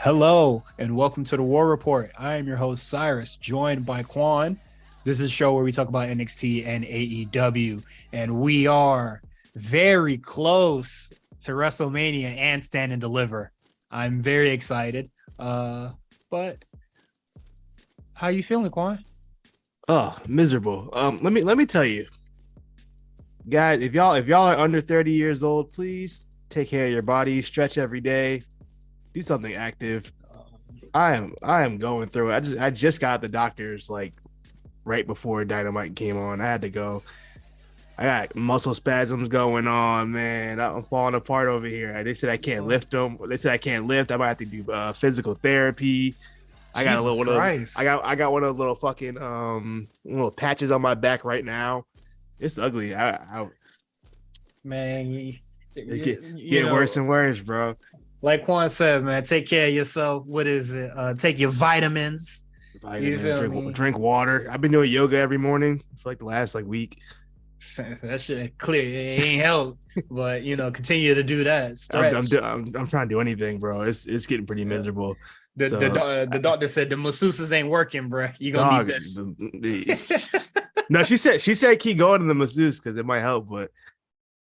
Hello and welcome to the War Report. I am your host Cyrus, joined by Quan. This is a show where we talk about NXT and AEW, and we are very close to WrestleMania and Stand and Deliver. I'm very excited. But how you feeling, Quan? Oh, miserable. Let me tell you, guys, if y'all are under 30 years old, please take care of your body, stretch every day, do something active. I am going through it. I just got the doctors like right before Dynamite came on. I had to go. I got muscle spasms going on, man. I'm falling apart over here. They said I can't lift them. They said I can't lift. I might have to do physical therapy. I got a little Jesus one of those, Christ. I got one of those little fucking little patches on my back right now. It's ugly. Man, It get worse and worse, bro. like Quan said, man, take care of yourself. What is it? Take your vitamins. You Vitamin, feel me? drink water. I've been doing yoga every morning for like the last week. That shit clear. It ain't help, but continue to do that. Stretch. I'm trying to do anything, bro. It's getting pretty Yeah. miserable. The doctor said the masseuses ain't working, bro. You gonna Dog, need this. no, she said keep going to the masseuse because it might help, but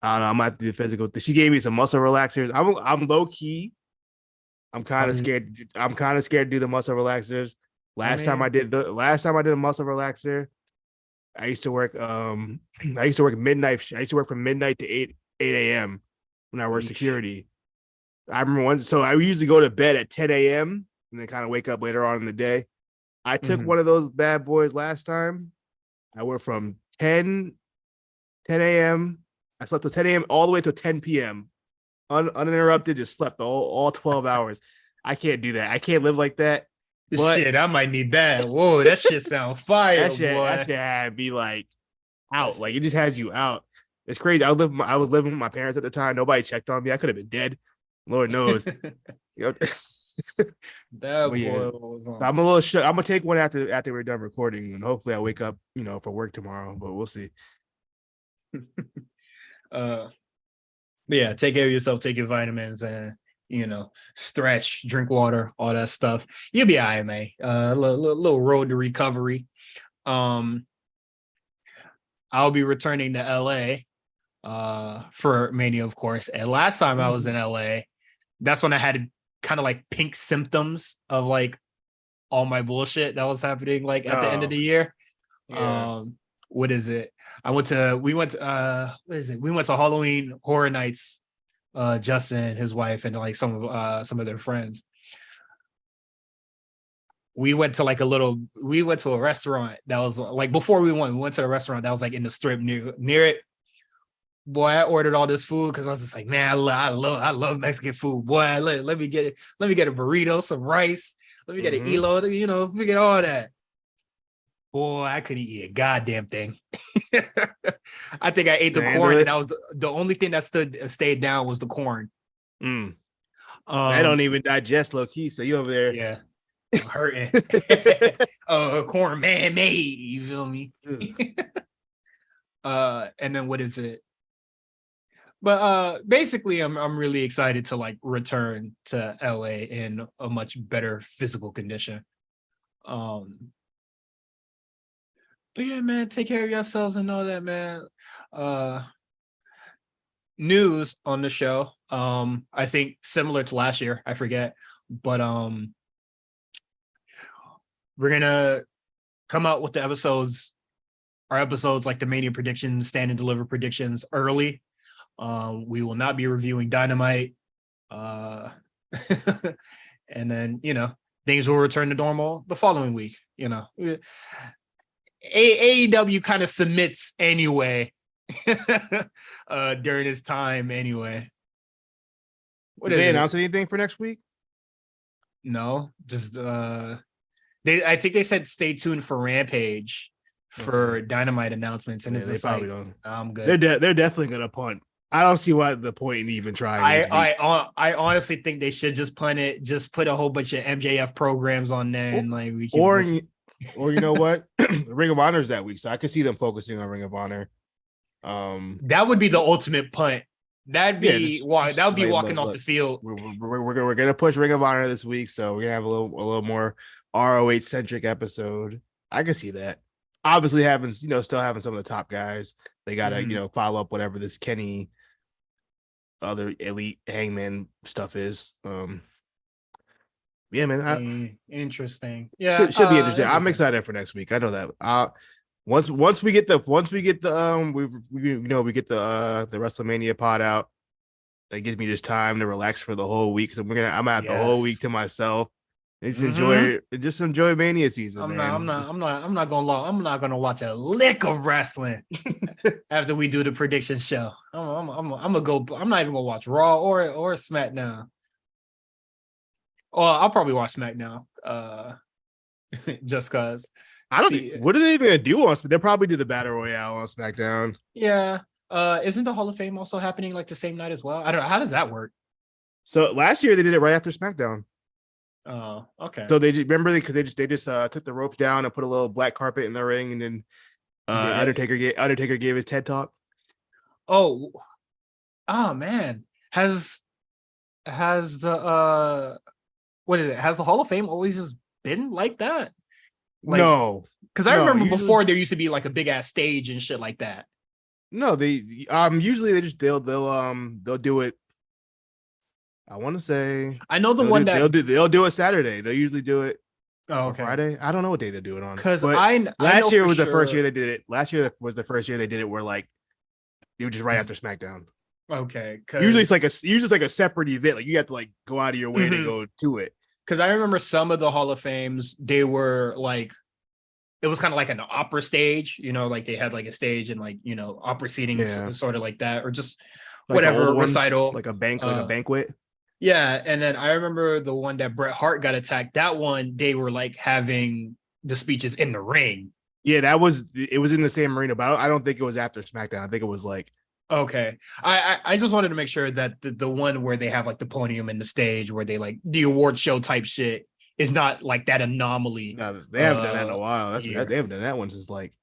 I don't know. I might do the physical. She gave me some muscle relaxers. I'm low key. I'm kind of scared. I'm kind of scared to do the muscle relaxers. Last time I did a muscle relaxer, I used to work midnight. I used to work from midnight to 8 a.m. when I worked security. I remember so I usually go to bed at 10 a.m. and then kind of wake up later on in the day. I took one of those bad boys last time. I went from 10 a.m. I slept till 10 a.m. all the way till 10 p.m. Uninterrupted, just slept all 12 hours. I can't do that. I can't live like that. But Shit, I might need that. Whoa, that shit sound fire, boy. that shit had me like out. Like it just has you out. It's crazy. I was living with my parents at the time. Nobody checked on me. I could have been dead. Lord knows. That boy was on. I'm a little shook. I'm gonna take one after we're done recording, and hopefully I wake up, for work tomorrow. But we'll see. Yeah, take care of yourself, take your vitamins, and stretch, drink water, all that stuff. You'll be all right, man. Little road to recovery. I'll be returning to LA for Mania, of course. And last time I was in LA, that's when I had kind of like pink symptoms of like all my bullshit that was happening like at the end of the year. Yeah. What is it? We went to Halloween Horror Nights, Justin, his wife, and like some of their friends. We went to a restaurant that was like before we went to the restaurant that was like in the strip near it. Boy, I ordered all this food because I was just like, man, I love Mexican food. Boy, let me get a burrito, some rice, let me get an elo, let me get all that. Boy, I couldn't eat a goddamn thing. I think I ate the corn, and that was the only thing that stayed down was the corn. I don't even digest low key, so you over there. Yeah, I'm hurting. Corn man-made, you feel me? And then what is it? But basically, I'm really excited to like return to LA in a much better physical condition. But yeah, man, take care of yourselves and all that, man. News on the show. I think similar to last year, I forget, but we're gonna come out with the episodes, our episodes like the Mania predictions, Stand and Deliver predictions early. We will not be reviewing Dynamite. And then things will return to normal the following week. AEW kind of submits anyway during this time anyway. Did they announce anything for next week? No, just I think they said stay tuned for Rampage for Dynamite announcements, and they probably don't. I'm good. They're definitely gonna punt. I don't see why the point in even trying. I honestly think they should just punt it. Just put a whole bunch of MJF programs on there, and like we can. Or you know what? Ring of Honor is that week, so I could see them focusing on Ring of Honor. That would be the ultimate punt. That'd Yeah, be why that would be like, walking off look, the field. we're gonna push Ring of Honor this week, so we're gonna have a little more ROH centric episode. I can see that. Obviously, having still having some of the top guys, they gotta follow up whatever this Kenny other elite Hangman stuff is. Yeah, man, Interesting. Yeah, should be interesting. it'd be I'm good. excited for next week. I know that. Once we get the we get the WrestleMania pod out. That gives me just time to relax for the whole week. So I'm gonna have the whole week Yes. to myself. And Mm-hmm. just enjoy Mania season, I'm not. I'm man. not. I'm not gonna. I'm not gonna watch a lick of wrestling after we do the prediction show. I'm gonna go. I'm not even gonna watch Raw or SmackDown. Well, I'll probably watch SmackDown. Just cause. I don't. See, What are they even gonna do on? They'll probably do the Battle Royale on SmackDown. yeah. Isn't the Hall of Fame also happening like the same night as well? I don't know. How does that work? So last year they did it right after SmackDown. Oh, okay. So they just remember because they just took the ropes down and put a little black carpet in the ring, and then Undertaker gave his TED talk. Oh, oh man. Has the what is it? Has the Hall of Fame always just been like that? Like, No, because I remember before there used to be like a big ass stage and shit like that. no, they usually they'll do it. I want to say I know the one that they'll do it Saturday. They'll usually do it oh, or okay. Friday. I don't know what day they do it on. Because But I last year was the sure. first year they did it. Last year was the first year they did it where like it was just right after SmackDown. Okay, Usually it's like a separate event. Like you have to like go out of your way to go to it. Because I remember some of the Hall of Fames, they were like, it was kind of like an opera stage, like they had like a stage and like opera seating, sort of like that, or just like whatever recital, like a banquet. Yeah, and then I remember the one that Bret Hart got attacked. That one they were like having the speeches in the ring. Yeah, it was in the same arena, but I don't think it was after SmackDown. I think it was like okay. I just wanted to make sure that the one where they have like the podium and the stage where they like the award show type shit is not like that anomaly. No, they haven't done that in a while. They haven't done that one since like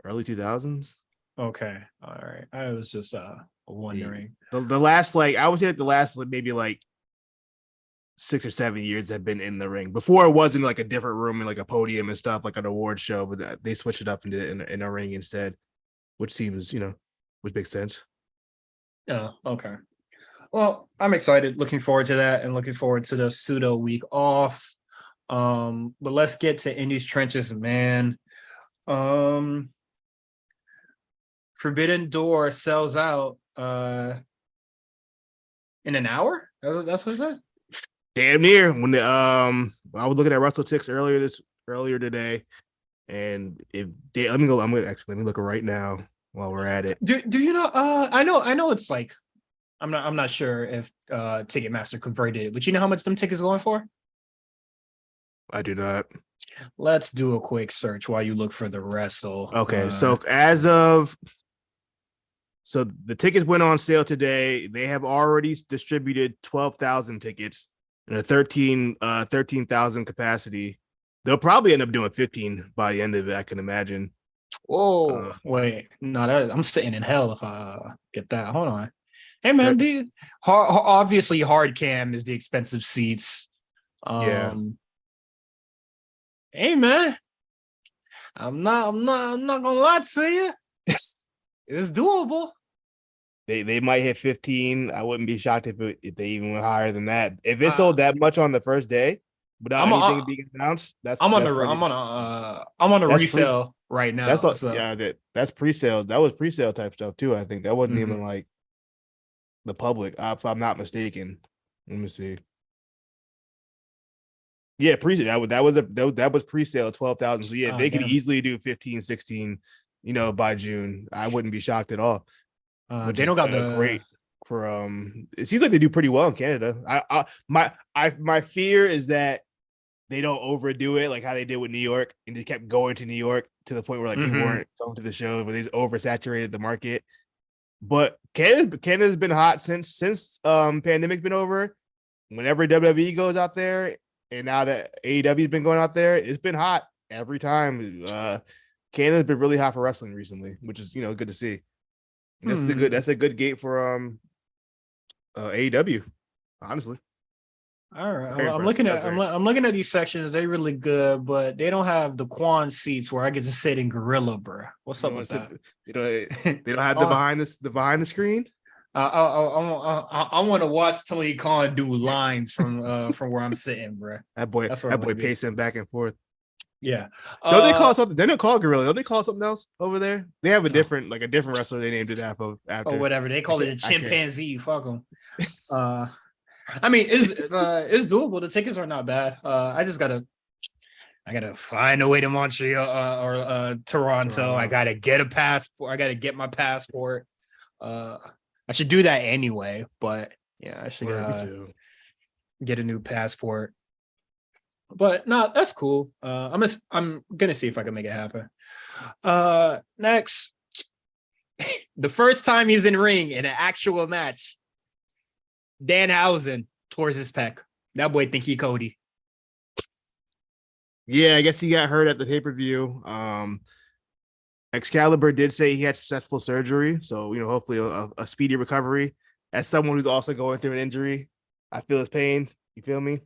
early 2000s. Okay. All right. I was just wondering. The last like I would say that the last maybe like 6 or 7 years have been in the ring. Before it wasn't like a different room and like a podium and stuff like an award show, but they switched it up and did it in a ring instead, which seems which makes sense. Oh, okay. Well, I'm excited, looking forward to that, and looking forward to the pseudo week off. But let's get to Indy's trenches, man. Forbidden Door sells out in an hour. That's what it said. Damn near. When I was looking at WrestleTix earlier today, and if they, let me look right now while we're at it. Do you know? I know it's like I'm not sure if Ticketmaster converted it, but you know how much them tickets going for? I do not. Let's do a quick search while you look for the wrestle. Okay, so the tickets went on sale today. They have already distributed 12,000 tickets and a 13,000 capacity. They'll probably end up doing 15 by the end of it, I can imagine. Whoa, wait, no, I'm sitting in hell if I get that. Hold on. Hey man, obviously hard cam is the expensive seats. Yeah. Hey man, I'm not gonna lie to you. It's doable. They might hit 15. I wouldn't be shocked if they even went higher than that. If it sold that much on the first day without anything being announced, I'm on a resale right now. That's pre-sale. That was pre-sale type stuff too. I think that wasn't even like the public, if I'm not mistaken. Let me see. Yeah, pre-sale. That was pre-sale 12,000. So yeah, they could easily do 15, 16, by June. I wouldn't be shocked at all. They don't got the great for it seems like they do pretty well in Canada. My fear is that they don't overdo it like how they did with New York, and they kept going to New York to the point where like people weren't coming to the show, but they just oversaturated the market. But Canada's been hot since pandemic's been over. Whenever WWE goes out there, and now that AEW's been going out there, it's been hot every time. Canada's been really hot for wrestling recently, which is good to see. And that's a good gate for AEW, honestly. All right, Very I'm impressive. looking at I'm looking at these sections. They're really good, but they don't have the Quan seats where I get to sit in Gorilla, bro. What's You up know, with that? they don't have Oh, the behind the screen. I want to watch Tony Khan do lines from where I'm sitting, bro. That's where I That want boy to be. pacing back and forth. Yeah. Don't they call something? They don't call it Gorilla. Don't they call it something else over there? They have So, a different wrestler they named it or after. whatever they call it, a I can't. chimpanzee. Fuck them. I mean, it's doable. The tickets are not bad. I gotta find a way to Montreal or Toronto. I gotta get a passport. I gotta get my passport. I should do that anyway, but yeah, I should get a new passport. But no, that's cool. I'm gonna see if I can make it happen. Next, the first time he's in ring in an actual match, Danhausen towards his pec. That boy think he Cody. Yeah, I guess he got hurt at the pay-per-view. Excalibur did say he had successful surgery, so hopefully a speedy recovery. As someone who's also going through an injury, I feel his pain. You feel me?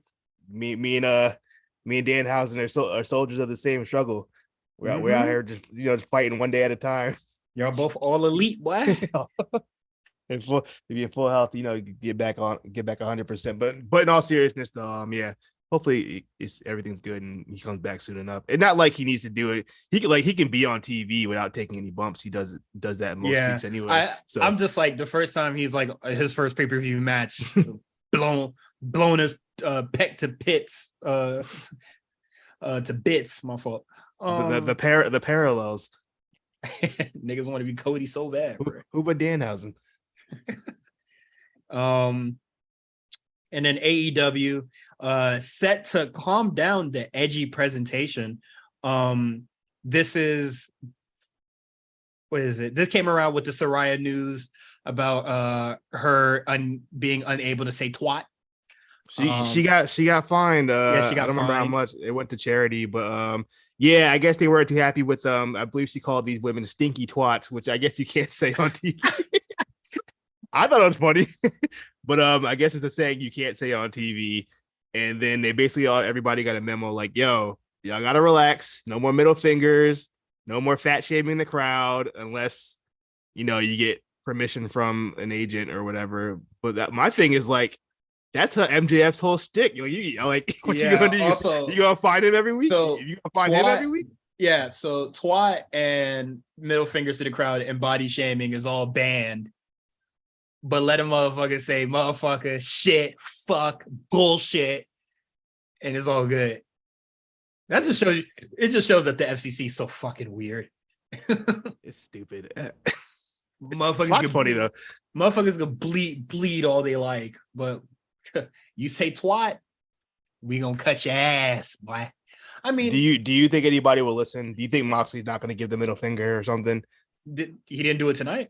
Me and Danhausen are soldiers of the same struggle. We're out here just fighting one day at a time. Y'all both all elite, boy. If you be in full health, get back 100%. But in all seriousness, though, yeah, hopefully everything's good and he comes back soon enough. And not like he needs to do it. He can be on TV without taking any bumps. He does that in most weeks anyway. I'm just like the first time he's like his first pay-per-view match, blown his pec to pits, to bits. My fault. The parallels. Niggas want to be Cody so bad, bro. Who but Danhausen? And then AEW set to calm down the edgy presentation. This is what is it? This came around with the Soraya news about her being unable to say twat. She got fined. Yeah, she got I don't remember how fined. much. It went to charity, but yeah, I guess they weren't too happy with I believe she called these women stinky twats, which I guess you can't say on TV. I thought it was funny, but I guess it's a saying you can't say on TV. And then they basically everybody got a memo like, "Yo, y'all gotta relax. No more middle fingers. No more fat shaming the crowd unless you get permission from an agent or whatever." But my thing is like, that's MJF's whole stick. What you gonna do? Also, you gonna find him every week? So you gonna find him every week? Yeah. So twat and middle fingers to the crowd and body shaming is all banned. But let a motherfucker say motherfucker, shit, fuck, bullshit, and it's all good. That just shows you. It just shows that the FCC is so fucking weird. It's stupid. Motherfuckers funny though. Motherfuckers can bleed all they like, but you say twat, we gonna cut your ass, boy. I mean, do you think anybody will listen? Do you think Moxley's not going to give the middle finger or something? He didn't do it tonight.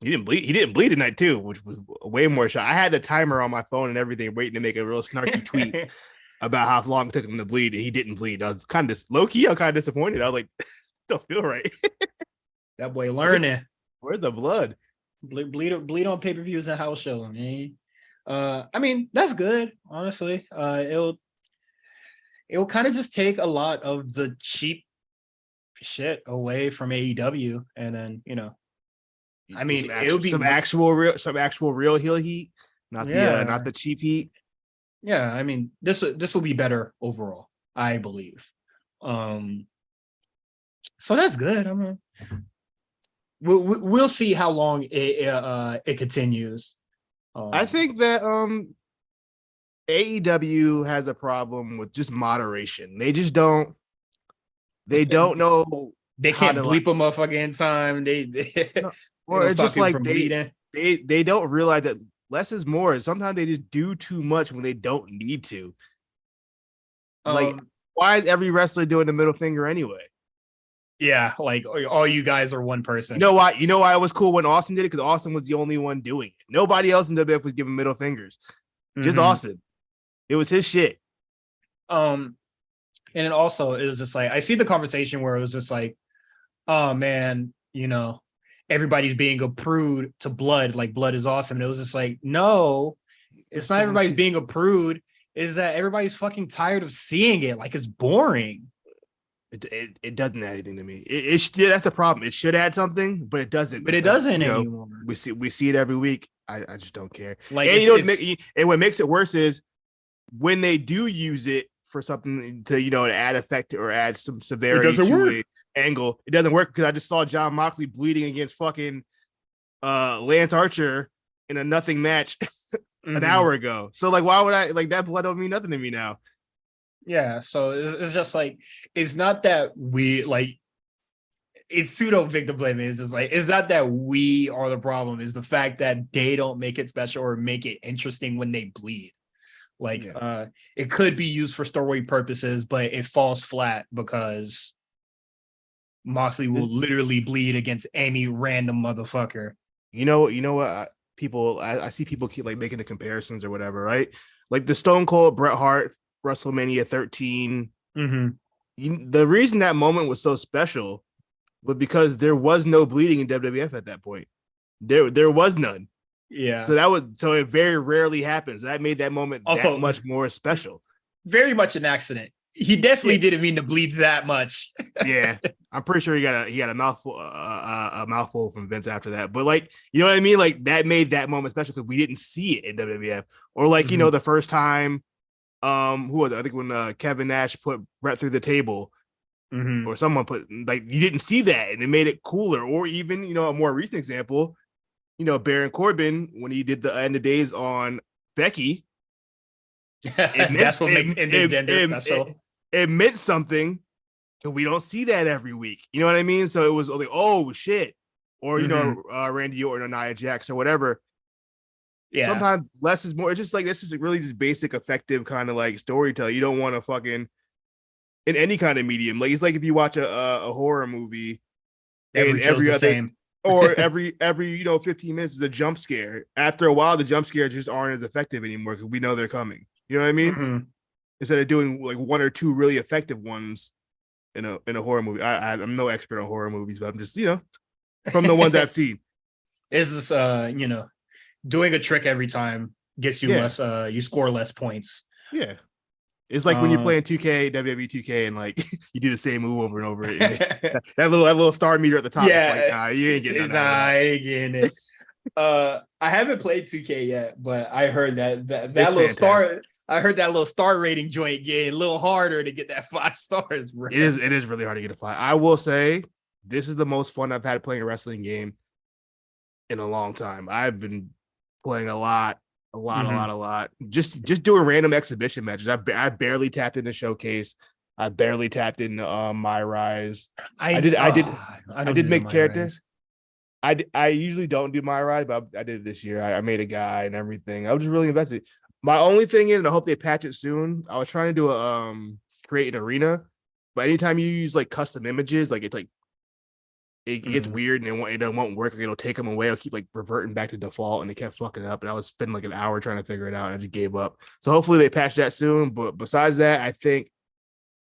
He didn't bleed tonight too, which was way more shot. I had the timer on my phone and everything, waiting to make a real snarky tweet about how long it took him to bleed, and he didn't bleed. I was kind of low key. I'm kind of disappointed. I was like, don't feel right. That boy learning. Where's the blood? Bleed on pay-per-views and house shows, man. I mean, that's good, honestly. It'll kind of just take a lot of the cheap shit away from AEW, and then I mean, it'll be some actual real heel heat, not the cheap heat. Yeah, I mean, this will be better overall, I believe. So that's good. I mean, we'll see how long it continues. I think that AEW has a problem with just moderation. They just don't. They don't know. They can't bleep a motherfucker in time. Or it's just like they don't realize that less is more. Sometimes they just do too much when they don't need to. Like, why is every wrestler doing the middle finger anyway? Yeah, like all you guys are one person. You know why? You know why it was cool when Austin did it? Because Austin was the only one doing it. Nobody else in WWF was giving middle fingers. Just Austin. It was his shit. And then also it was just like I see the conversation where it was just like, oh man, everybody's being a prude to blood, like blood is awesome. And it was just like, no, it's not everybody's being a prude. Is that everybody's fucking tired of seeing it? Like it's boring. It doesn't add anything to me. Yeah, that's the problem. It should add something, but it doesn't. But it doesn't anymore. We see it every week. I just don't care. Like, and what makes it worse is when they do use it for something to add effect or add some severity to an angle, it doesn't work because I just saw John Moxley bleeding against fucking Lance Archer in a nothing match an hour ago. So like, why would I like that? Blood don't mean nothing to me now. Yeah, so it's just like, it's not that we like, it's pseudo victim blaming. It's just like, it's not that we are the problem. It's the fact that they don't make it special or make it interesting when they bleed. Like, it could be used for story purposes, but it falls flat because Moxley will literally bleed against any random motherfucker. You know what? I see people keep like making the comparisons or whatever, right? Like the Stone Cold Bret Hart WrestleMania 13. The reason that moment was so special was because there was no bleeding in WWF at that point. There was none. Yeah. So it very rarely happens. That made that moment also that much more special. Very much an accident. He definitely didn't mean to bleed that much. Yeah, I'm pretty sure he got a mouthful from Vince after that. But like, you know what I mean? Like that made that moment special because we didn't see it in WWF. Or like the first time. Who was it? I think when Kevin Nash put Brett through the table, or someone put like you didn't see that, and it made it cooler. Or even a more recent example, Baron Corbin when he did the end of days on Becky. That's what makes intergender special. It meant something, and we don't see that every week. You know what I mean? So it was like, oh shit, or Randy Orton or Nia Jax or whatever. Yeah. Sometimes less is more. It's just like this is really just basic, effective kind of like storytelling. You don't want to fucking in any kind of medium. Like it's like if you watch a horror movie and every other same. Or every 15 minutes is a jump scare. After a while, the jump scares just aren't as effective anymore because we know they're coming. You know what I mean? Instead of doing like one or two really effective ones in a horror movie. I'm no expert on horror movies, but I'm just from the ones I've seen. Is this doing a trick every time gets you less, you score less points. Yeah. It's like when you're playing 2K, WWE 2K, and like you do the same move over and over. that little star meter at the top. Yeah. It's like, nah, you ain't getting that. I ain't getting it. I haven't played 2K yet, but I heard that little fantastic. Star. I heard that little star rating joint getting a little harder to get that 5 stars. Bro. It is really hard to get a 5. I will say this is the most fun I've had playing a wrestling game in a long time. I've been playing a lot. Just doing random exhibition matches. I barely tapped into Showcase. I barely tapped into My Rise. I did make characters. I usually don't do My Rise, but I did it this year. I made a guy and everything. I was just really invested. My only thing is, and I hope they patch it soon. I was trying to do create an arena, but anytime you use like custom images, like it's like it gets weird and it won't work. Like, it'll take them away. It'll keep like reverting back to default, and it kept fucking up. And I was spending like an hour trying to figure it out, and I just gave up. So hopefully they patch that soon. But besides that, I think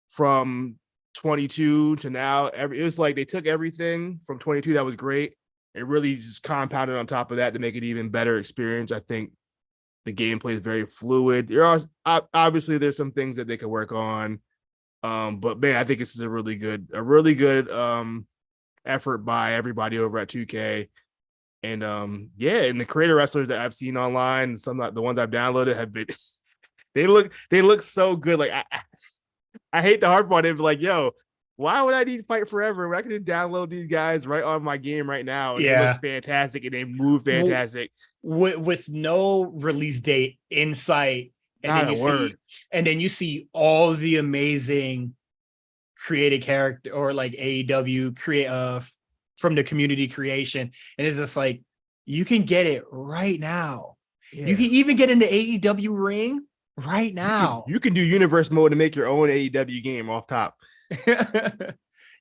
from 22 to now, it was like they took everything from 22 that was great. It really just compounded on top of that to make it even better experience. I think the gameplay is very fluid. Obviously there's some things that they could work on, but man, I think this is a really good effort by everybody over at 2K. And and the creator wrestlers that I've seen online, some of the ones I've downloaded have been they look so good. Like I hate the hard part. They'd be like, yo, why would I need to fight forever when I can just download these guys right on my game right now? And they look fantastic and they move fantastic. With no release date in sight. And then you see all the amazing created character or like AEW create from the community creation, and it's just like you can get it right now. You can even get into AEW ring right now. You can do universe mode to make your own AEW game off top.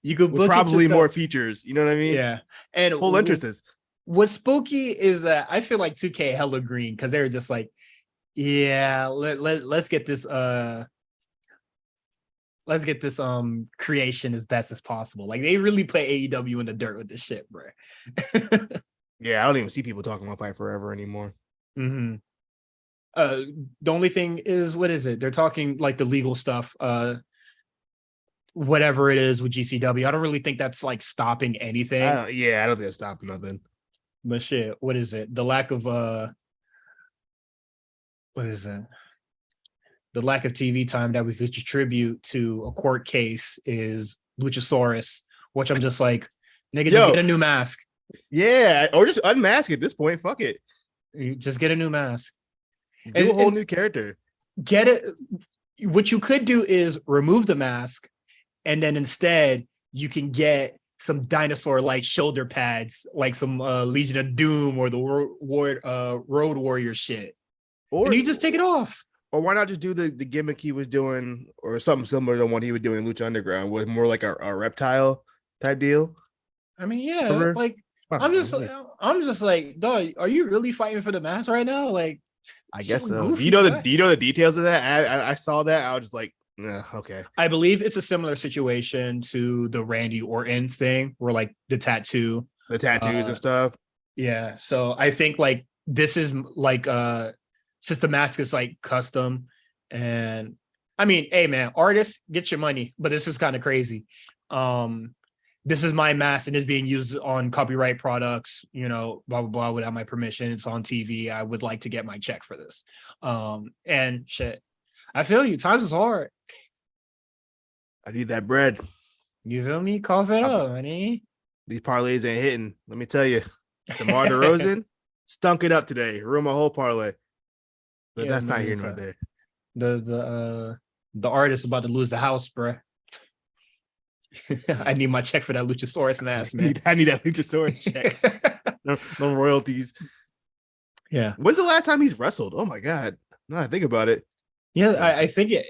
You could book probably more features. You know what I mean? Yeah, and full entrances. What's spooky is that I feel like 2K hella green because they're just like, let's get this let's get this creation as best as possible. Like they really put AEW in the dirt with this shit, bro. Yeah, I don't even see people talking about Fight Forever anymore. Mm-hmm. The only thing is, what is it? They're talking like the legal stuff, whatever it is with GCW. I don't really think that's like stopping anything. I don't think it's stopping nothing. But shit, what is it? The lack of what is it? The lack of TV time that we could contribute to a court case is Luchasaurus, which I'm just like, nigga, just get a new mask. Yeah, or just unmask at this point. Fuck it. You just get a new mask. Do a whole new character. Get it. What you could do is remove the mask, and then instead you can get some dinosaur-like shoulder pads, like some Legion of Doom or the Road Warrior shit. Or and you just take it off. Or why not just do the gimmick he was doing, or something similar to what he was doing in Lucha Underground, with more like a reptile type deal? I mean, yeah, like I'm just like, dog, are you really fighting for the mask right now? Like, I guess so. Do you know the details of that? I saw that. I was just like, okay. I believe it's a similar situation to the Randy Orton thing, where like the tattoos and stuff. Yeah. So I think like this is like since the mask is like custom, and I mean, hey man, artists, get your money, but this is kind of crazy. This is my mask and it's being used on copyright products, you know, blah, blah, blah, without my permission. It's on TV. I would like to get my check for this. And shit, I feel you. Times is hard. I need that bread. You feel me? Cough it up, honey. These parlays ain't hitting. Let me tell you. DeMar DeRozan stunk it up today. Ruined my whole parlay. But that's not here nor there. The artist about to lose the house, bruh. I need my check for that Luchasaurus mask, man. I need that Luchasaurus check. no royalties. Yeah. When's the last time he's wrestled? Oh my god. Now I think about it. Yeah, I think it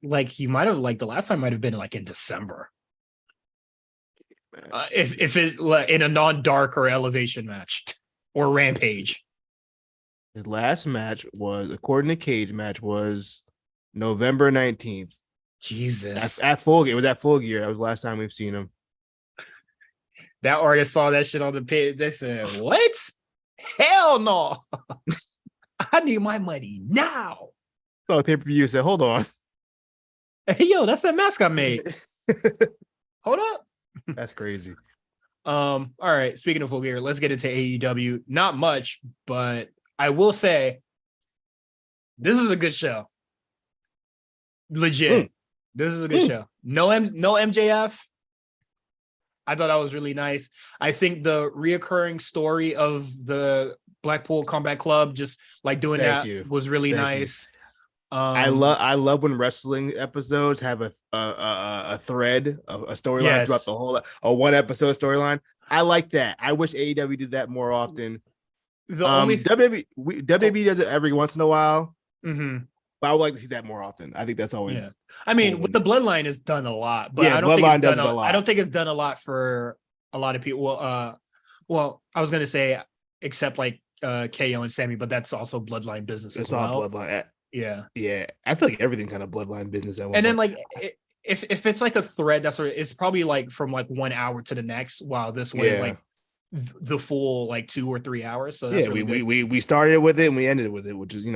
like he might have like the last time might have been like in December. If it in a non-dark or elevation match or rampage. His last match was, according to Cage Match, was November 19th. Jesus. At Full Gear. It was at Full Gear. That was the last time we've seen him. That artist saw that shit on the page. They said, what? Hell no. I need my money now. So the pay-per-view said, hold on. Hey, yo, that's that mask I made. Hold up. That's crazy. All right. Speaking of Full Gear, let's get into AEW. Not much, but I will say this is a good show. Legit. This is a good show. No MJF. I thought that was really nice. I think the reoccurring story of the Blackpool Combat Club, just like doing was really nice. I love when wrestling episodes have a thread of a storyline throughout the whole a one episode storyline. I like that. I wish AEW did that more often. WWE does it every once in a while. Mm-hmm. But I would like to see that more often. I think that's always. Yeah. I mean, with the Bloodline, it's done a lot, but I don't think it's done a lot. I don't think it's done a lot for a lot of people. Well, I was gonna say except like KO and Sammy, but that's also Bloodline business. It's all Bloodline. Yeah. I feel like everything kind of Bloodline business. And then like if it's like a thread, that's what it's probably like from like 1 hour to the next. While this one is like the full like 2 or 3 hours. So that's we started with it and we ended with it, which is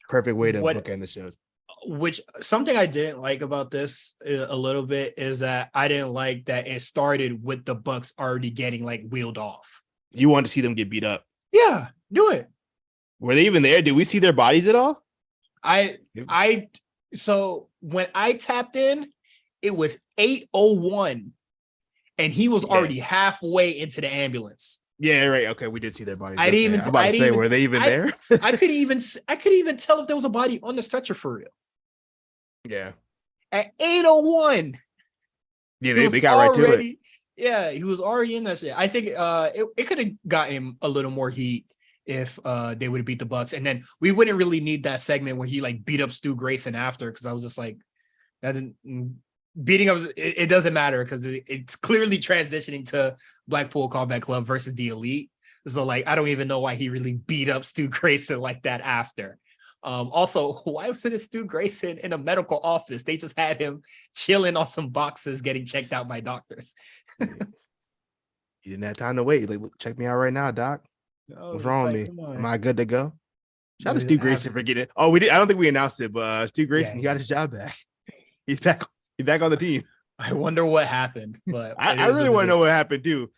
perfect way to look at the shows. Which something I didn't like about this a little bit is that I didn't like that it started with the Bucks already getting like wheeled off. You want to see them get beat up? Yeah, do it. Were they even there? Did we see their bodies at all? So when I tapped in, it was 8:01 and he was already halfway into the ambulance. Yeah, right. Okay, we did see their bodies. Were they even there? I couldn't even tell if there was a body on the stretcher for real. Yeah. At 8:01. Yeah, they got right to it. Yeah, he was already in that shit. I think it could have got him a little more heat if they would have beat the Bucks, and then we wouldn't really need that segment where he like beat up Stu Grayson after, because I was just like, that didn't. Beating up, it doesn't matter because it's clearly transitioning to Blackpool Combat Club versus the Elite. So like, I don't even know why he really beat up Stu Grayson like that after. Also, why wasn't it Stu Grayson in a medical office? They just had him chilling on some boxes, getting checked out by doctors. He didn't have time to wait. Like, check me out right now, doc. What's wrong with me? Am I good to go? Shout out to Stu Grayson for getting it. Oh, we did. I don't think we announced it, but Stu Grayson, he got his job back. He's back. He's back on the team. I wonder what happened, but I really want to know what happened too.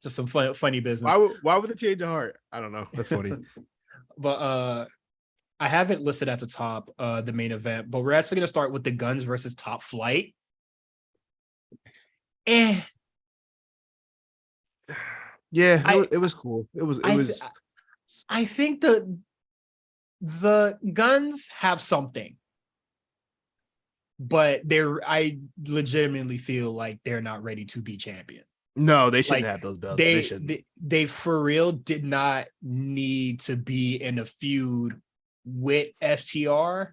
Just some funny business. Why would the change of heart? I don't know. That's funny. But I haven't listed at the top the main event, but we're actually going to start with the Guns versus Top Flight. Yeah, it was cool. It was. I think the Guns have something, but I legitimately feel like they're not ready to be champion. No, they shouldn't have those belts. They for real did not need to be in a feud with FTR.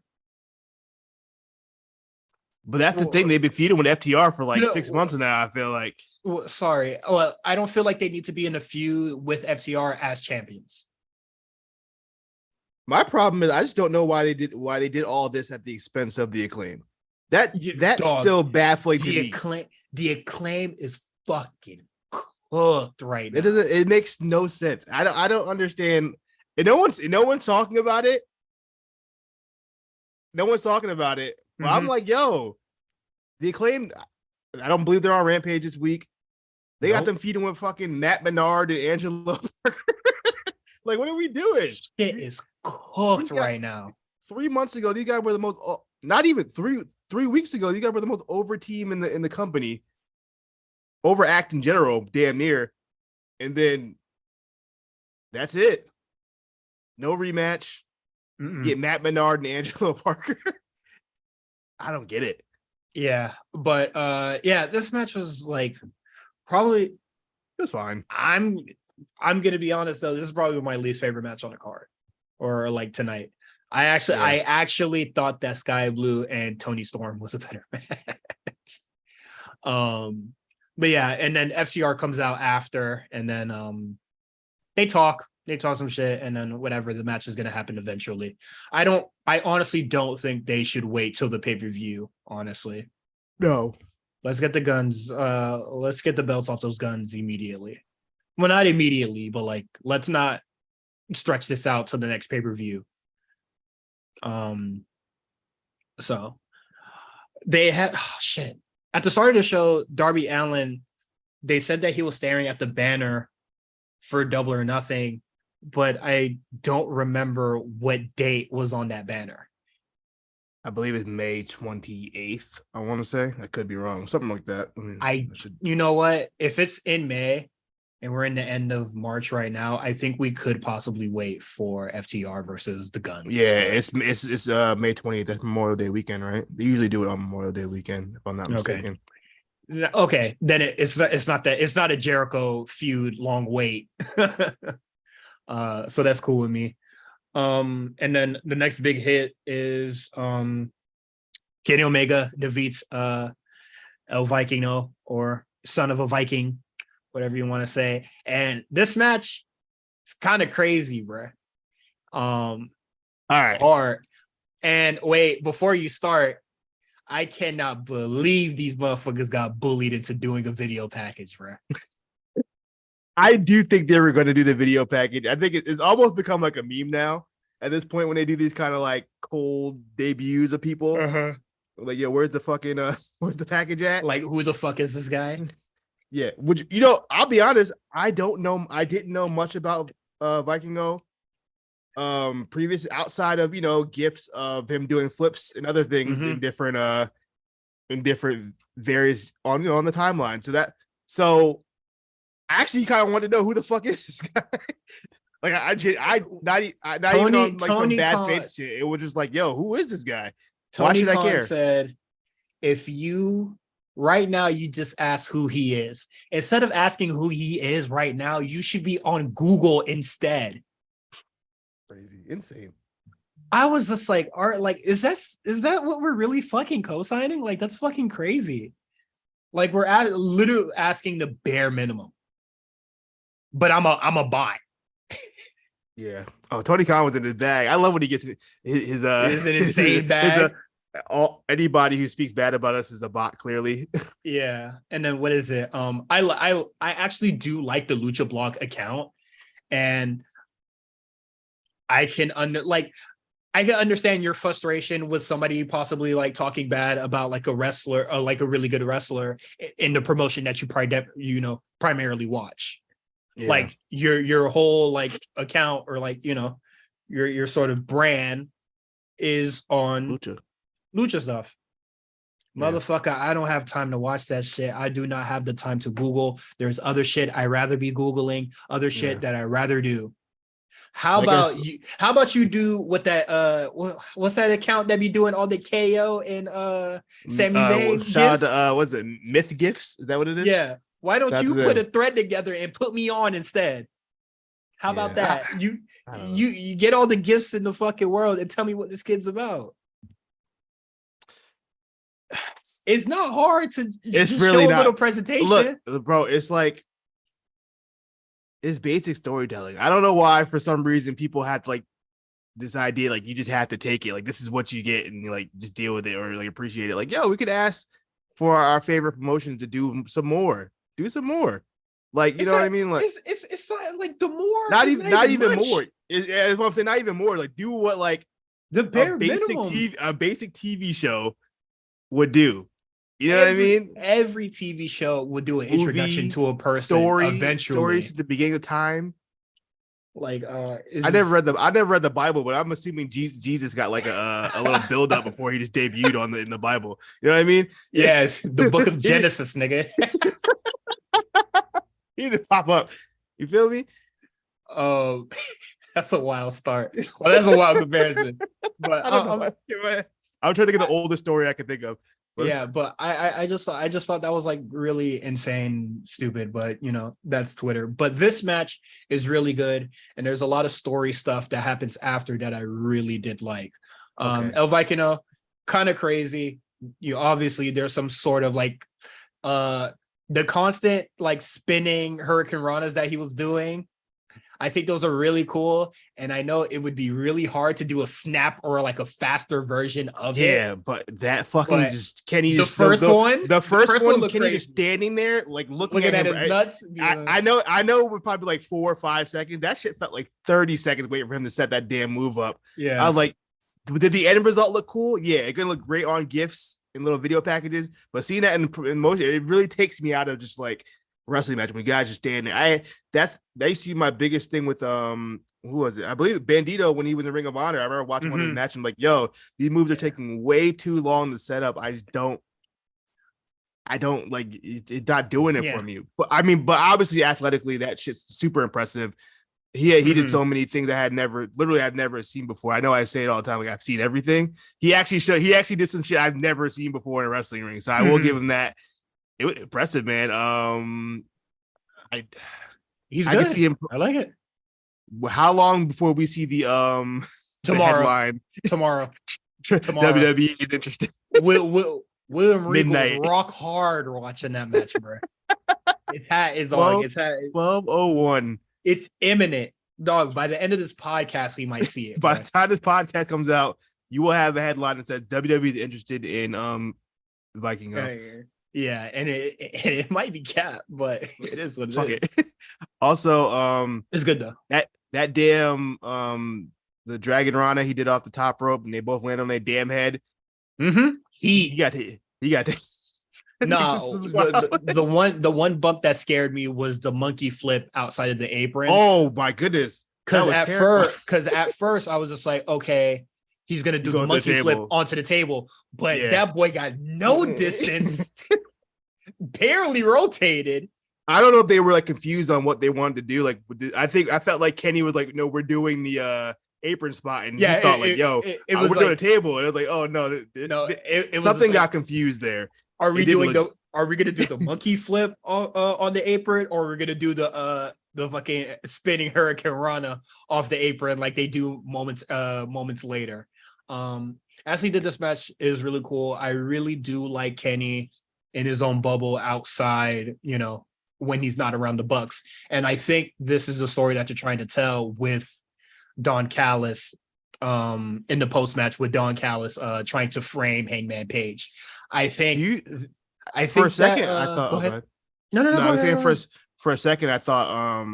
But that's the thing. They've been feuding with FTR for like 6 months now, I feel like. Sorry. Well, I don't feel like they need to be in a feud with FTR as champions. My problem is I just don't know why they did all this at the expense of the Acclaim. That's still baffling to me. The Acclaim is fucking cooked right now. It makes no sense. I don't understand. And no one's talking about it. No one's talking about it. But I'm like, yo, the Acclaim, I don't believe they're on Rampage this week. They got them feeding with fucking Matt Menard and Angelo. Like, what are we doing? Shit is cooked right now. 3 months ago, these guys were the most, not even 3 weeks ago, these guys were the most over team in the company. Overact in general, damn near. And then that's it. No rematch. Get Matt Menard and Angelo Parker. I don't get it. Yeah, but this match was like probably it was fine. I'm gonna be honest though, this is probably my least favorite match on the card, or like tonight. I actually thought that Sky Blue and Tony Storm was a better match. But yeah, and then FTR comes out after, and then they talk some shit, and then whatever, the match is going to happen eventually. I honestly don't think they should wait till the pay-per-view, honestly. No. Let's get the Guns, let's get the belts off those Guns immediately. Well, not immediately, but like, let's not stretch this out to the next pay-per-view. So they had, shit. At the start of the show, Darby Allin, they said that he was staring at the banner for Double or Nothing, but I don't remember what date was on that banner. I believe it's May 28th, I want to say. I could be wrong. Something like that. You know what? If it's in May and we're in the end of March right now, I think we could possibly wait for FTR versus the Guns. Yeah, it's May 28th. That's Memorial Day weekend, right? They usually do it on Memorial Day weekend, if I'm not mistaken. Okay, then it's not a Jericho feud long wait. So that's cool with me. And then the next big hit is Kenny Omega defeats El Vikingo, or son of a Viking, whatever you want to say. And this match is kind of crazy, bro. All right. And wait, before you start, I cannot believe these motherfuckers got bullied into doing a video package, bro. I do think they were going to do the video package. I think it's almost become like a meme now at this point when they do these kind of like cold debuts of people. Like, yo, where's the fucking where's the package at? Like, who the fuck is this guy? Yeah, I'll be honest, I didn't know much about Vikingo previous, outside of gifs of him doing flips and other things in different various on the timeline. So I actually kind of want to know who the fuck is this guy. Like I not even on like some bad faith shit. It was just like, yo, who is this guy? Why should I care? Said, if you right now you just ask who he is, instead of asking who he is right now, you should be on Google instead. Crazy, insane. I was just like, is that what we're really fucking co-signing? Like, that's fucking crazy. Like, we're literally asking the bare minimum. But I'm a bot. Yeah. Oh, Tony Khan was in his bag. I love when he gets his It's an insane bag. Anybody who speaks bad about us is a bot, clearly. Yeah. And then what is it? I actually do like the Lucha Blog account, and I can I can understand your frustration with somebody possibly like talking bad about like a wrestler or like a really good wrestler in the promotion that you primarily watch. Yeah. Like your whole like account or like your sort of brand is on lucha stuff. Yeah. Motherfucker, I don't have time to watch that shit. I do not have the time to Google. There's other shit I rather be Googling, other shit that I rather do. How about you? How about you do what that what's that account that be doing all the KO and Sami Zayn shout gifts? out to what's it, Myth Gifts? Is that what it is? Yeah. Why don't you put a thread together and put me on instead? How about that? You get all the gifts in the fucking world and tell me what this kid's about. It's not hard to it's just really show not, a little presentation. Look, bro, it's like it's basic storytelling. I don't know why for some reason people have to like this idea like you just have to take it. Like this is what you get and like just deal with it or like appreciate it. Like, yo, we could ask for our favorite promotions to do some more. Do some more. Like, you know what I mean? Like it's not like the more not even more. It's what I'm saying, not even more. Like do what like the bare a basic TV show would do. You know what I mean? Every TV show would do an introduction to a person eventually. Stories at the beginning of time. Like I never read the Bible, but I'm assuming Jesus got like a little build up before he just debuted in the Bible. You know what I mean? Yes, the book of Genesis, nigga. He didn't pop up. You feel me? Oh, that's a wild start. Well, that's a wild comparison. But I don't know. I'm trying to think of the oldest story I could think of. But yeah, but I just thought that was like really insane, stupid, but that's Twitter. But this match is really good, and there's a lot of story stuff that happens after that I really did like. El Vikingo, kind of crazy. Obviously there's some sort of like the constant like spinning Hurricane Ranas that he was doing. I think those are really cool. And I know it would be really hard to do a snap or like a faster version of it. Yeah, but that fucking just Kenny the first one, Kenny crazy. Just standing there, like looking at his nuts. Yeah. I know it would probably like 4 or 5 seconds. That shit felt like 30 seconds waiting for him to set that damn move up. Yeah. I was like, did the end result look cool? Yeah, it's gonna look great on GIFs and little video packages, but seeing that in motion, it really takes me out of just like wrestling match when guys just stand there. That used to be my biggest thing with who was it? I believe Bandito when he was in Ring of Honor. I remember watching one of his matches. I'm like, yo, these moves are taking way too long to set up. I don't like it's not doing it for me. But obviously athletically that shit's super impressive. He did so many things I've never seen before. I know I say it all the time, like I've seen everything. He actually did some shit I've never seen before in a wrestling ring. So I will give him that. It was impressive, man. He's good. I can see him. I like it. How long before we see the tomorrow? Tomorrow. WWE is interested. William Regal rock hard watching that match, bro. It's 12:01. It's imminent, dog. By the end of this podcast, we might see it. By the time this podcast comes out, you will have a headline that says WWE is interested in Viking. Yeah, and it might be cap, but it is what it is. Also, it's good though. That damn the Dragon Rana he did off the top rope, and they both land on their damn head. He got hit. No, the one bump that scared me was the monkey flip outside of the apron. Oh my goodness! Because at first I was just like, okay, he's gonna do the monkey flip onto the table, but that boy got no distance, barely rotated. I don't know if they were like confused on what they wanted to do. Like, I felt like Kenny was like, no, we're doing the apron spot, and he thought like, yo, we're doing a table, and it was like, oh no, it something got confused there. Are we gonna do the monkey flip on the apron, or we're gonna do the fucking spinning Hurricane Rana off the apron like they do moments later? Actually, this match is really cool. I really do like Kenny in his own bubble outside, when he's not around the Bucks. And I think this is the story that you're trying to tell with Don Callis in the post match with Don Callis trying to frame Hangman Page. I think You I for a think that second I thought go ahead. okay. No, No, I go was ahead, saying go ahead. for a second I thought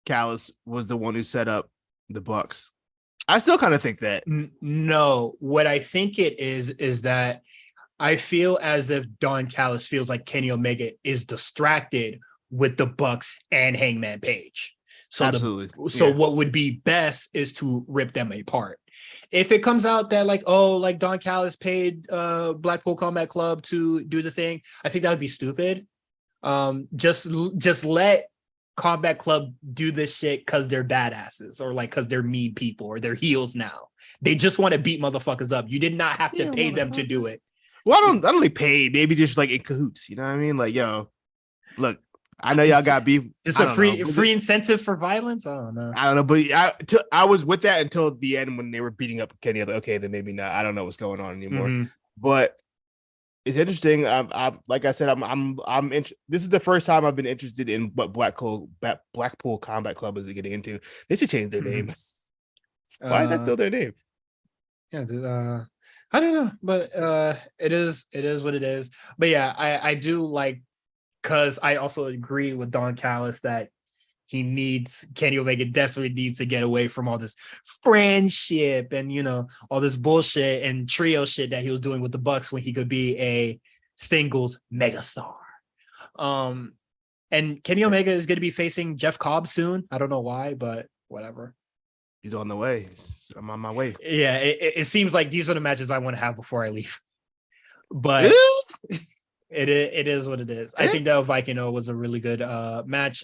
Callis was the one who set up the Bucks. I still kind of think that. No, what I think it is that I feel as if Don Callis feels like Kenny Omega is distracted with the Bucks and Hangman Page. Absolutely. So Yeah. what would be best is to rip them apart. If it comes out that like, oh, like Don Callis paid Blackpool Combat Club to do the thing, I think that would be stupid. Just let Combat Club do this shit because they're badasses or like because they're mean people or they're heels now. They just want to beat motherfuckers up. You did not have to pay them to do it. Well, I don't really pay. Maybe just like in cahoots. You know what I mean? Like, yo, look, I know y'all got beef. Just a free incentive for violence. I don't know. I don't know, but I was with that until the end when they were beating up Kenny. Like, okay, then maybe not. I don't know what's going on anymore. Mm-hmm. But it's interesting. I'm like I said, this is the first time I've been interested in what Blackpool Combat Club is getting into. They should change their name. Why is that still their name? Yeah, dude, I don't know, but it is what it is. But yeah, I do like, because I also agree with Don Callis that Kenny Omega definitely needs to get away from all this friendship and, you know, all this bullshit and trio shit that he was doing with the Bucks when he could be a singles megastar. And Kenny Omega is going to be facing Jeff Cobb soon. I don't know why, but whatever. He's on the way. I'm on my way. Yeah, it seems like these are the matches I want to have before I leave. But it is what it is. I think that Viking was a really good match.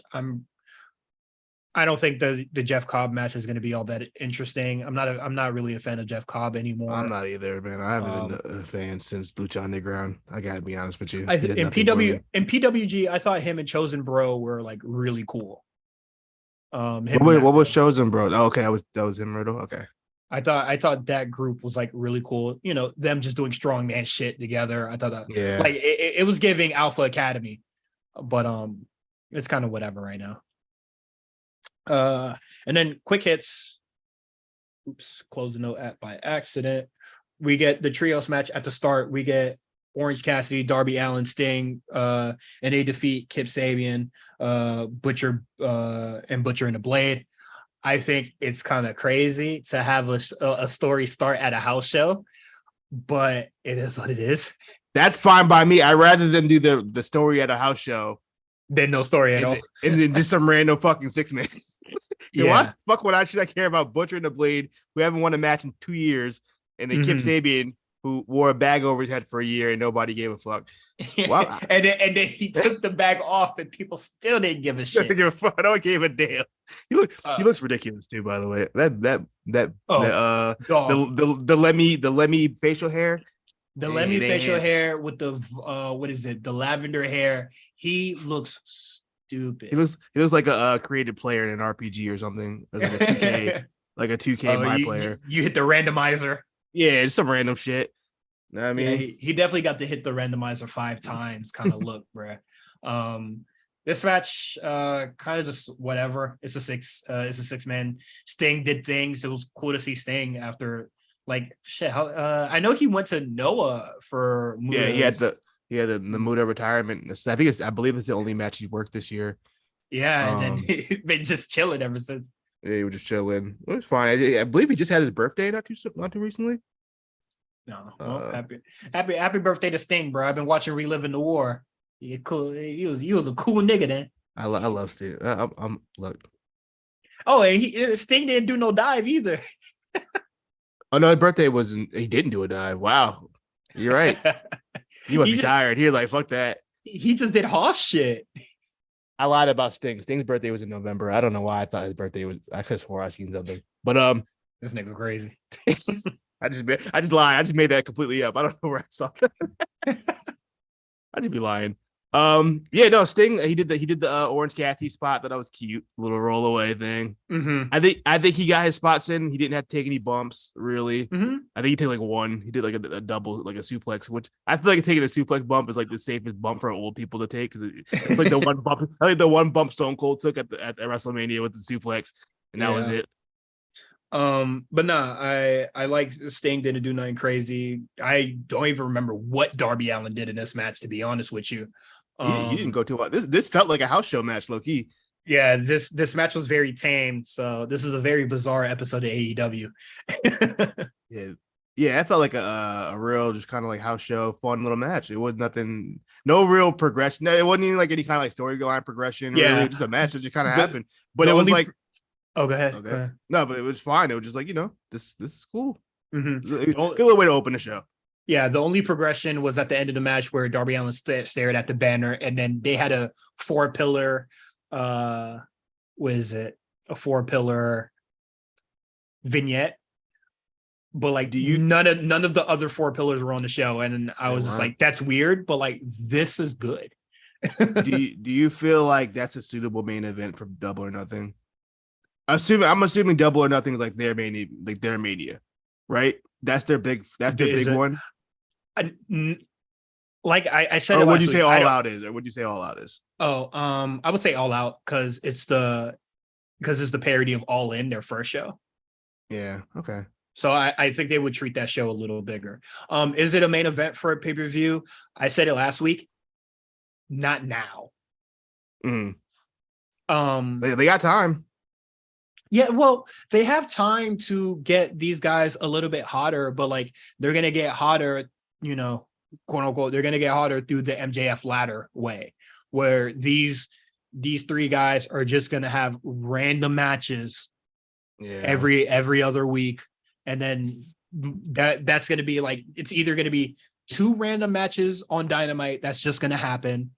I don't think the Jeff Cobb match is going to be all that interesting. I'm not really a fan of Jeff Cobb anymore. I'm not either, man. I haven't been a fan since Lucha Underground. I gotta be honest with you. In PWG, I thought him and Chosen Bro were like really cool. What was Chosen Bro? Oh, okay, that was him, Riddle. Okay. I thought that group was like really cool. You know, them just doing strongman shit together. I thought that like it was giving Alpha Academy, but it's kind of whatever right now. And then quick hits. Oops, close the note by accident. We get the trios match at the start. We get Orange Cassidy, Darby Allin, Sting, and they defeat Kip Sabian, Butcher, and Butcher and the Blade. I think it's kind of crazy to have a story start at a house show, but it is what it is. That's fine by me. I'd rather them do the story at a house show than no story at all. And then just some random fucking 6-man. Yeah. Fuck what should I care about Butcher and the Blade, who haven't won a match in 2 years, and then Kip Sabian, who wore a bag over his head for a year and nobody gave a fuck. Wow. and then he took the bag off and people still didn't give a shit. I don't give a damn. He looks ridiculous too, by the way. The Lemmy facial hair. The Lemmy facial hair with the what is it? The lavender hair. He looks stupid. He looks like a creative player in an RPG or something. Like a 2K, like a 2K player. You hit the randomizer. Yeah, just some random shit. I mean, yeah, he definitely got to hit the randomizer 5 times kind of look, bruh. This match kind of just whatever. It's a 6-man. Sting did things. It was cool to see Sting after like shit. I know he went to Noah for Muda's. Yeah, he had the Muda retirement. I believe it's the only match he's worked this year. Yeah, and then he's been just chilling ever since. Yeah, he was just chilling. It was fine. I believe he just had his birthday not too recently. No, well, happy birthday to Sting, bro. I've been watching Reliving the War. Yeah, cool. He was a cool nigga then. I love Sting. I'm look. Oh, and Sting didn't do no dive either. Oh no, his birthday wasn't. He didn't do a dive. Wow, you're right. He must be tired. He's like, fuck that. He just did hoss shit. I lied about Sting. Sting's birthday was in November. I don't know why I thought his birthday was. I could have swore I seen something. But this nigga crazy. I just lied. I just made that completely up. I don't know where I saw that. I just be lying. Yeah, no, Sting. He did the Orange Cassidy spot. That was cute, little roll away thing. Mm-hmm. I think he got his spots in. He didn't have to take any bumps, really. Mm-hmm. I think he took like one. He did like a double, like a suplex, which I feel like taking a suplex bump is like the safest bump for old people to take because it's like the one bump. I think the one bump Stone Cold took at WrestleMania with the suplex, and that was it. But nah, I like Sting didn't do nothing crazy. I don't even remember what Darby Allin did in this match, to be honest with you. He didn't go too well. This felt like a house show match, low key. Yeah, this match was very tame. So this is a very bizarre episode of AEW. Yeah, yeah, it felt like a real just kind of like house show, fun little match. It was nothing, no real progression. It wasn't even like any kind of like storyline progression. Really, it Yeah, was just a match that just kind of the happened. But the it was only like oh, go ahead. Go okay, ahead. no, but it was fine. It was just like this is cool. Mm-hmm. Good little way to open the show. Yeah, the only progression was at the end of the match where Darby Allin stared at the banner, and then they had a 4-pillar, what is it? A 4-pillar vignette, but like Do you none of the other 4 pillars were on the show, and I they was just weren't. like, that's weird, but like this is good. Do you feel like that's a suitable main event for Double or Nothing? I'm assuming Double or Nothing is like their mania, right? That's their big Is it one. like I said Or it would last you week? say I All don't. Out is? Or would you say All Out is? Oh, I would say All Out because it's the parody of All In, their first show. Yeah. Okay. So I think they would treat that show a little bigger. Is it a main event for a pay-per-view? I said it last week. Not now. Mm. Um, They got time. yeah, well, they have time to get these guys a little bit hotter, but like they're gonna get hotter, quote unquote, they're gonna get hotter through the MJF ladder way, where these 3 guys are just gonna have random matches Yeah. every other week, and then that's gonna be like it's either gonna be 2 random matches on Dynamite that's just gonna happen,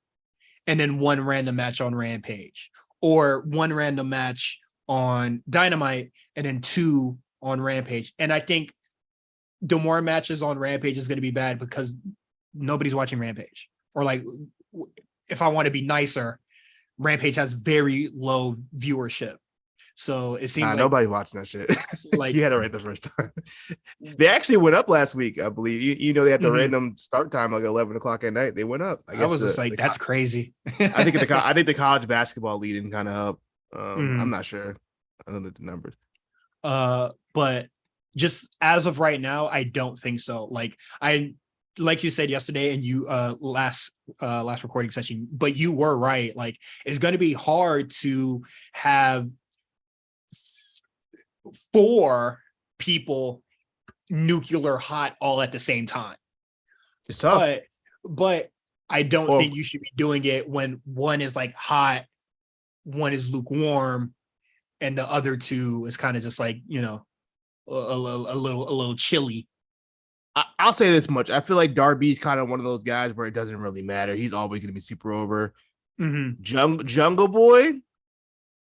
and then 1 random match on Rampage, or 1 random match on Dynamite and then 2 on Rampage. And I think the more matches on Rampage is going to be bad because nobody's watching Rampage. Or like, if I want to be nicer, Rampage has very low viewership. So it seems like Nobody watching that shit. like You had it right the first time. They actually went up last week, I believe. They had the random start time like 11 o'clock at night. They went up. I was just like, that's crazy. I think the college basketball leading kind of helped. I'm Mm. not sure. I don't know the numbers. But just as of right now, I don't think so. Like you said yesterday, and you last recording session, but you were right. Like it's going to be hard to have 4 people nuclear hot all at the same time. It's tough. But I don't think you should be doing it when one is like hot, one is lukewarm, and the other 2 is kind of just like, a little chilly. I'll say this much. I feel like Darby's kind of one of those guys where it doesn't really matter. He's always going to be super over. Mm-hmm. Jungle Boy,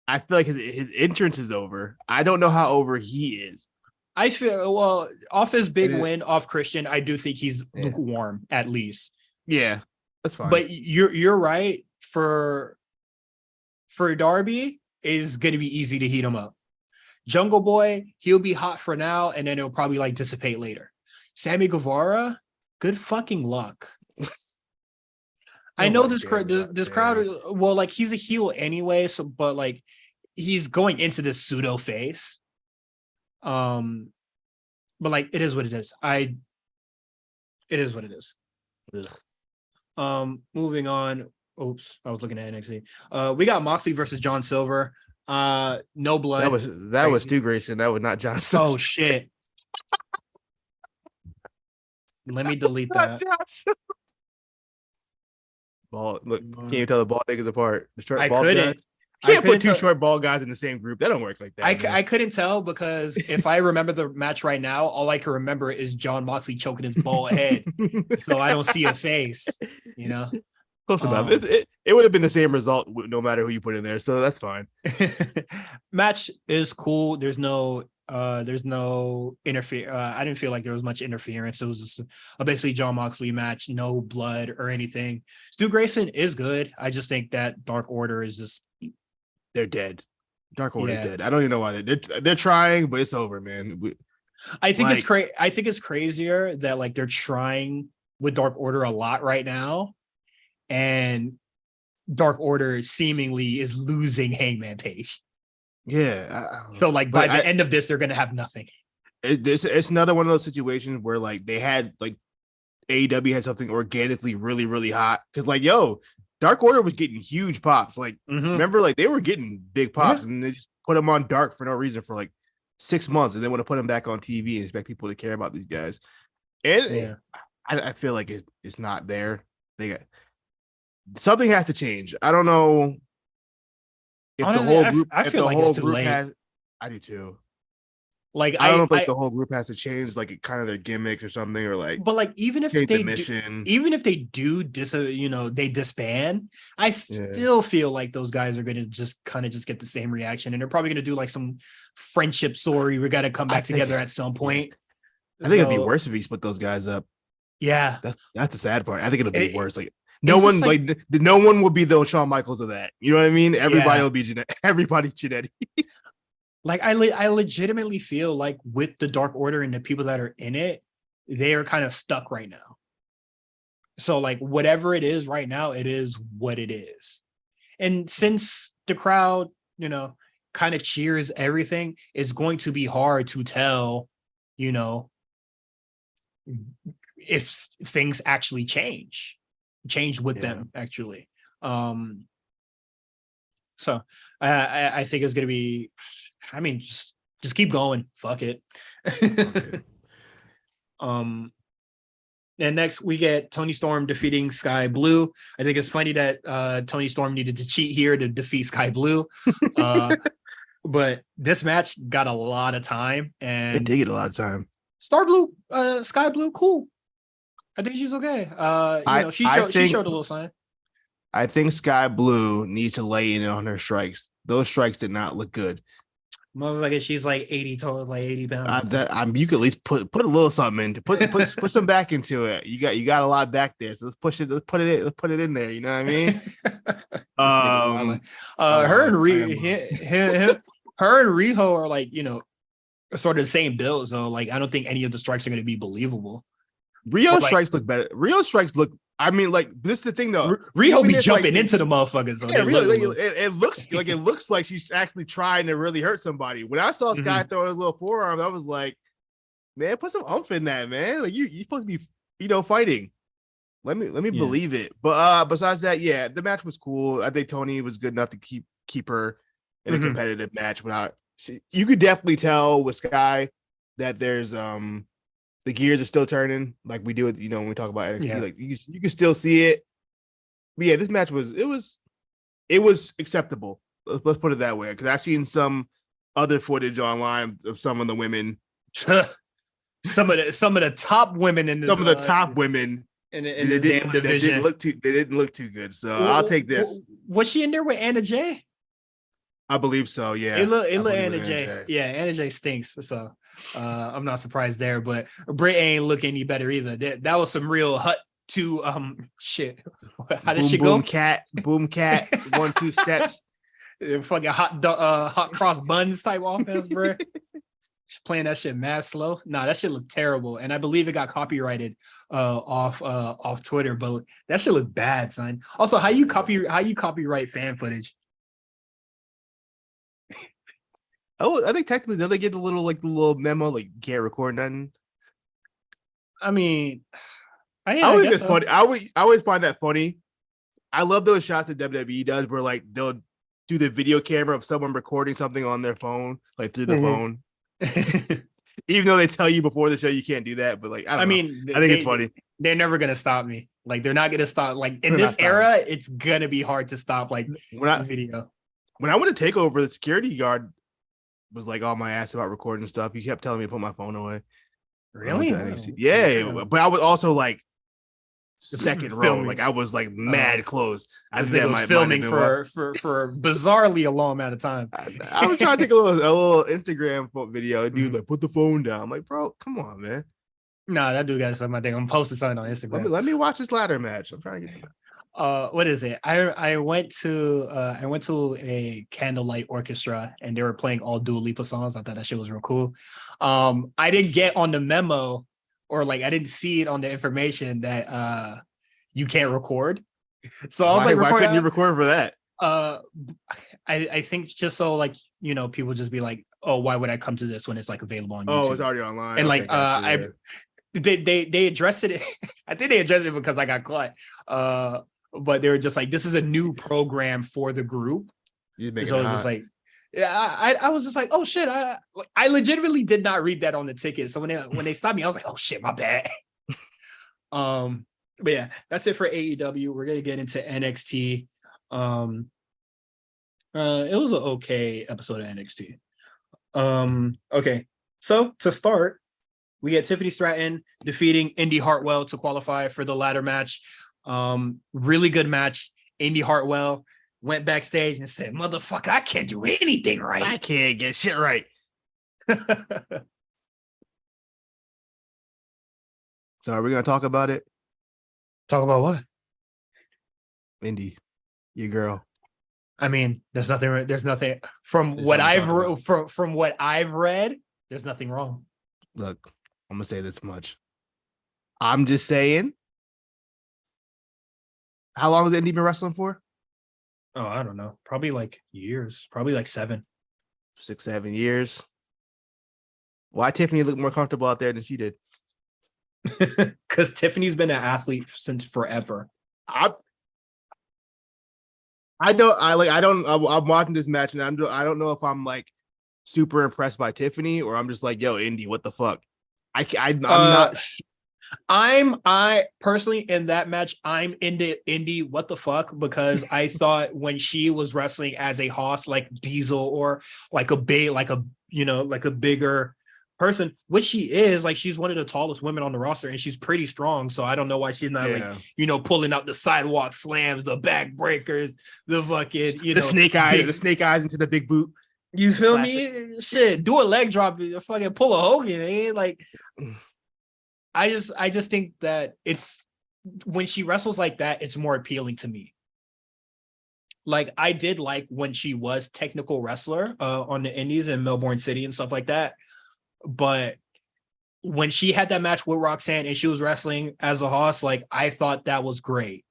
I feel like his entrance is over. I don't know how over he is. I feel, well, off his big win off Christian, I do think he's lukewarm at least. Yeah, that's fine. But you're right. For Darby, is going to be easy to heat him up. Jungle Boy, he'll be hot for now, and then it'll probably like dissipate later. Sammy Guevara, good fucking luck. I know this crowd. Well, like he's a heel anyway, so but like he's going into this pseudo face. But like it is what it is. It is what it is. Moving on. Oops, I was looking at NXT. We got Moxley versus John Silver. No blood. That was Stu Grayson. That was not John Silver. Oh shit. Let me delete that. Ball. Look, can't you tell the ball niggas apart? The short I ball couldn't. guys. You can't put 2 short ball guys in the same group. That don't work like that. I couldn't tell because if I remember the match right now, all I can remember is John Moxley choking his bald head. So I don't see a face, Close enough. It would have been the same result no matter who you put in there. So that's fine. Match is cool. There's no interfere. I didn't feel like there was much interference. It was just basically John Moxley match, no blood or anything. Stu Grayson is good. I just think that Dark Order is just they're dead. Dark Order dead. I don't even know why they're trying, but it's over, man. I think it's crazier that like they're trying with Dark Order a lot right now, and Dark Order seemingly is losing Hangman Page. Yeah, So like by the end of this, they're gonna have nothing. It's another one of those situations where like they had like AEW had something organically really really hot because like Dark Order was getting huge pops. Like remember like they were getting big pops and they just put them on Dark for no reason for like 6 months and then want to put them back on TV and expect people to care about these guys. And I feel like it's not there. They got something has to change. I don't know if Honestly, the whole group. I If feel the like whole it's too group late. has, I do too. Like I don't know if like the whole group has to change like kind of their gimmicks or something or like. But like even if change they the mission. even if they do they disband, I still feel like those guys are gonna just kind of just get the same reaction, and they're probably gonna do like some friendship story. We got to come back together at some point. I think it'd be worse if he split those guys up. Yeah, that's the sad part. I think it'll be worse. Like no one no one will be the Shawn Michaels of that. You know what I mean? Everybody will be everybody Genetti. Like I legitimately feel like with the Dark Order and the people that are in it, they are kind of stuck right now. So like whatever it is right now, it is what it is. And since the crowd, kind of cheers everything, it's going to be hard to tell, if things actually change with them actually. So I think it's gonna be. I mean, just keep going. Fuck it. Okay. And next we get Toni Storm defeating Sky Blue. I think it's funny that Toni Storm needed to cheat here to defeat Sky Blue. But this match got a lot of time, and it did get a lot of time. Sky Blue, cool. I think she's okay. She showed a little sign. I think Sky Blue needs to lay in on her strikes. Those strikes did not look good. Motherfucker, she's like 80 total, like 80 pounds. You could at least put a little something into put some back into it. You got a lot back there, so let's push it. Let's put it in there. You know what I mean? Her and Riho are like sort of the same build. So like I don't think any of the strikes are going to be believable. Rio strikes look better. Rio strikes look. I mean, like this is the thing though. Riho be jumping into the motherfuckers. So it looks like she's actually trying to really hurt somebody. When I saw Sky throw his little forearm, I was like, man, put some oomph in that, man. Like you're supposed to be, fighting. Let me believe it. But besides that, yeah, the match was cool. I think Toni was good enough to keep her in a competitive match without. You could definitely tell with Sky that there's the gears are still turning like we do with when we talk about NXT. Yeah. Like you can still see it. But yeah, this match was acceptable. Let's put it that way. Because I've seen some other footage online of some of the women, some of the top women in this, some of the top women in this damn division. They didn't look too good. So I'll take this. Was she in there with Anna Jay? I believe so. Yeah, it look Anna Jay. Yeah, Anna Jay stinks. So I'm not surprised there. But Britt ain't look any better either. That was some real hut to shit. How did she go? Boom cat, 1-2 steps. Fucking hot cross buns type offense, bro. She's playing that shit mad slow. Nah, that shit looked terrible, and I believe it got copyrighted off Twitter. But that shit looked bad, son. Also, how you copyright fan footage? Oh, I think technically don't they get the little memo like you can't record nothing? I mean, I think it's funny. I always find that funny. I love those shots that WWE does where like they'll do the video camera of someone recording something on their phone, like through the phone. Even though they tell you before the show you can't do that, but like I think it's funny. They're never gonna stop me. Like they're not gonna stop. Like in this era, it's gonna be hard to stop. Like video. When I went to take over, the security guard was like all my ass about recording stuff. He kept telling me to put my phone away. Really? Yeah, but I was also like second row. Like I was like mad close. I was filming for bizarrely a long amount of time. I was trying to take a little Instagram video. Dude, like put the phone down. I'm like, bro, come on, man. Nah, that dude got something. I think I'm posting something on Instagram. Let me watch this ladder match. I'm trying to get. What is it? I went to a candlelight orchestra and they were playing all Dua Lipa songs. I thought that shit was real cool. I didn't get on the memo or like I didn't see it on the information that you can't record. So I was like, why couldn't you record for that? uh I think just so like people just be like, oh, why would I come to this when it's like available on Oh, it's YouTube? already online. And Okay, like gotcha. I Yeah. they addressed it. I think they addressed it because I got caught. But they were just like, this is a new program for the group. You make it So it's just hot. like, yeah, I was just like, oh shit, I legitimately did not read that on the ticket. So when they stopped me, I was like, oh shit, my bad. But yeah, that's it for AEW. We're gonna get into NXT. It was an okay episode of NXT. Okay, so to start, we get Tiffany Stratton defeating Indy Hartwell to qualify for the ladder match. Really good match. Indy Hartwell went backstage and said, "Motherfucker, I can't do anything right. I can't get shit right." So are we gonna talk about it? Talk about what? Indy, your girl. I mean, there's nothing. There's nothing from There's what nothing to I've talk about. from what I've read. There's nothing wrong. Look, I'm gonna say this much. I'm just saying. How long has Indy been wrestling for? Oh, I don't know. Probably like years. Probably like 7. 6, 7 years. Why Tiffany look more comfortable out there than she did? Because Tiffany's been an athlete since forever. I'm watching this match and I don't know if I'm like super impressed by Tiffany or I'm just like, yo, Indy, what the fuck? I'm not. I personally in that match, I'm into Indy. What the fuck? Because I thought when she was wrestling as a hoss like Diesel or like a big, like a like a bigger person, which she is, like she's one of the tallest women on the roster and she's pretty strong. So I don't know why she's not like pulling out the sidewalk slams, the back breakers, the fucking the snake eyes into the big boot. You feel me? Shit, do a leg drop, fucking pull a Hogan, eh? Like. I just think that it's when she wrestles like that, it's more appealing to me. Like I did like when she was technical wrestler on the Indies in Melbourne City and stuff like that. But when she had that match with Roxanne and she was wrestling as a hoss, like I thought that was great.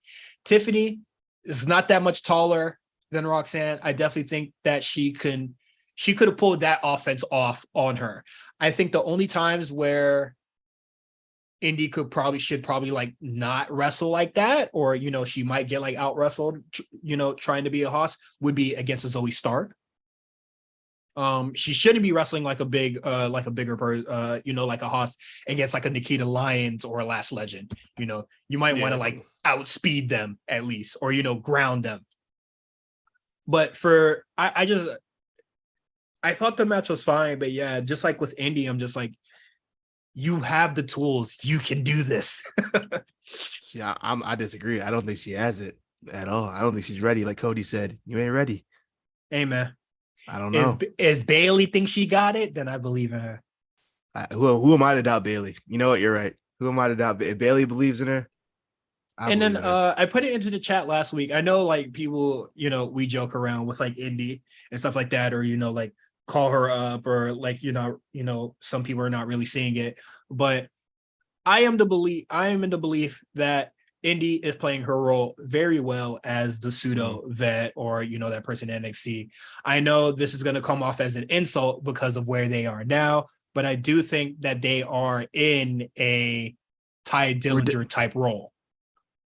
Tiffany is not that much taller than Roxanne. I definitely think that she could have pulled that offense off on her. I think the only times where Indy should probably like not wrestle like that, or she might get like out wrestled, trying to be a hoss would be against a Zoe Stark. She shouldn't be wrestling like a bigger person, like a hoss against like a Nikita Lyons or a Lash Legend. You might want to like outspeed them at least, or ground them. But I thought the match was fine, but yeah, just like with Indy, I'm just like, you have the tools. You can do this. See, I disagree. I don't think she has it at all. I don't think she's ready. Like Cody said, you ain't ready. Hey, man. I don't know. If Bailey thinks she got it, then I believe in her. Who am I to doubt Bailey? You know what? You're right. Who am I to doubt? If Bailey believes in her, I put it into the chat last week. I know like people, we joke around with like Indy and stuff like that, or like call her up, or like some people are not really seeing it, but I am in the belief that Indy is playing her role very well as the pseudo vet, or that person in NXT. I know this is going to come off as an insult because of where they are now, but I do think that they are in a Ty Dillinger type role.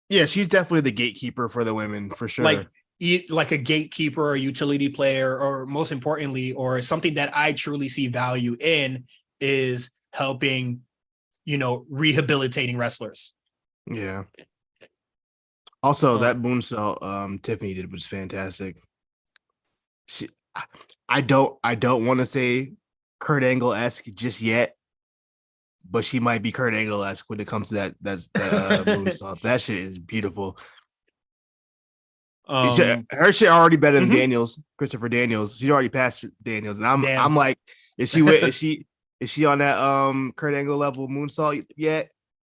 Yeah, she's definitely the gatekeeper for the women for sure. Like a gatekeeper or utility player, or most importantly, or something that I truly see value in is helping, rehabilitating wrestlers. Yeah. Also, that moonsault Tiffany did was fantastic. I don't want to say Kurt Angle-esque just yet, but she might be Kurt Angle-esque when it comes to that moonsault. That shit is beautiful. Her shit already better than Daniels, Christopher Daniels. She's already passed Daniels, and I'm like, is she on that Kurt Angle level moonsault yet?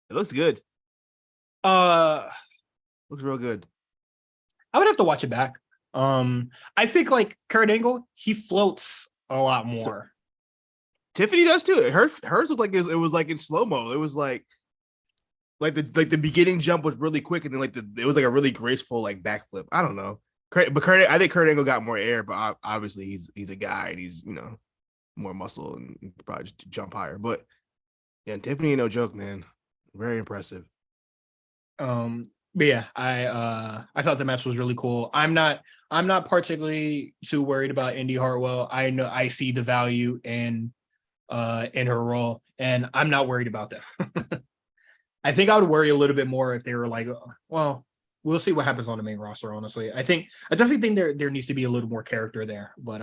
It looks good. Looks real good. I would have to watch it back. I think like Kurt Angle, he floats a lot more. So, Tiffany does too. Hers looked like it was like in slow mo. It was like the beginning jump was really quick, and then it was like a really graceful like backflip. I don't know. I think Kurt Angle got more air, but obviously he's a guy and he's more muscle and probably just jump higher. But yeah, Tiffany ain't no joke, man. Very impressive. But yeah, I thought the match was really cool. I'm not particularly too worried about Indy Hartwell. I know I see the value in her role, and I'm not worried about that. I think I would worry a little bit more if they were like, well, we'll see what happens on the main roster. Honestly, I definitely think there needs to be a little more character there, but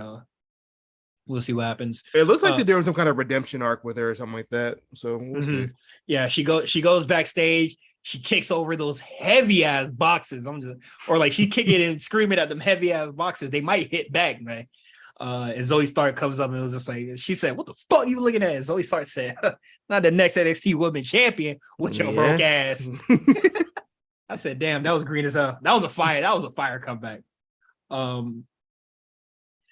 we'll see what happens. It looks like they're doing some kind of redemption arc with her or something like that. So we'll see. Yeah, she goes backstage. She kicks over those heavy ass boxes. Or like she kicking and screaming at them heavy ass boxes. They might hit back, man. And Zoe Stark comes up and it was just like, she said, "What the fuck are you looking at?" And Zoe Stark said, "Not the next NXT Women Champion with your broke ass." I said, "Damn, that was green as hell. That was a fire comeback."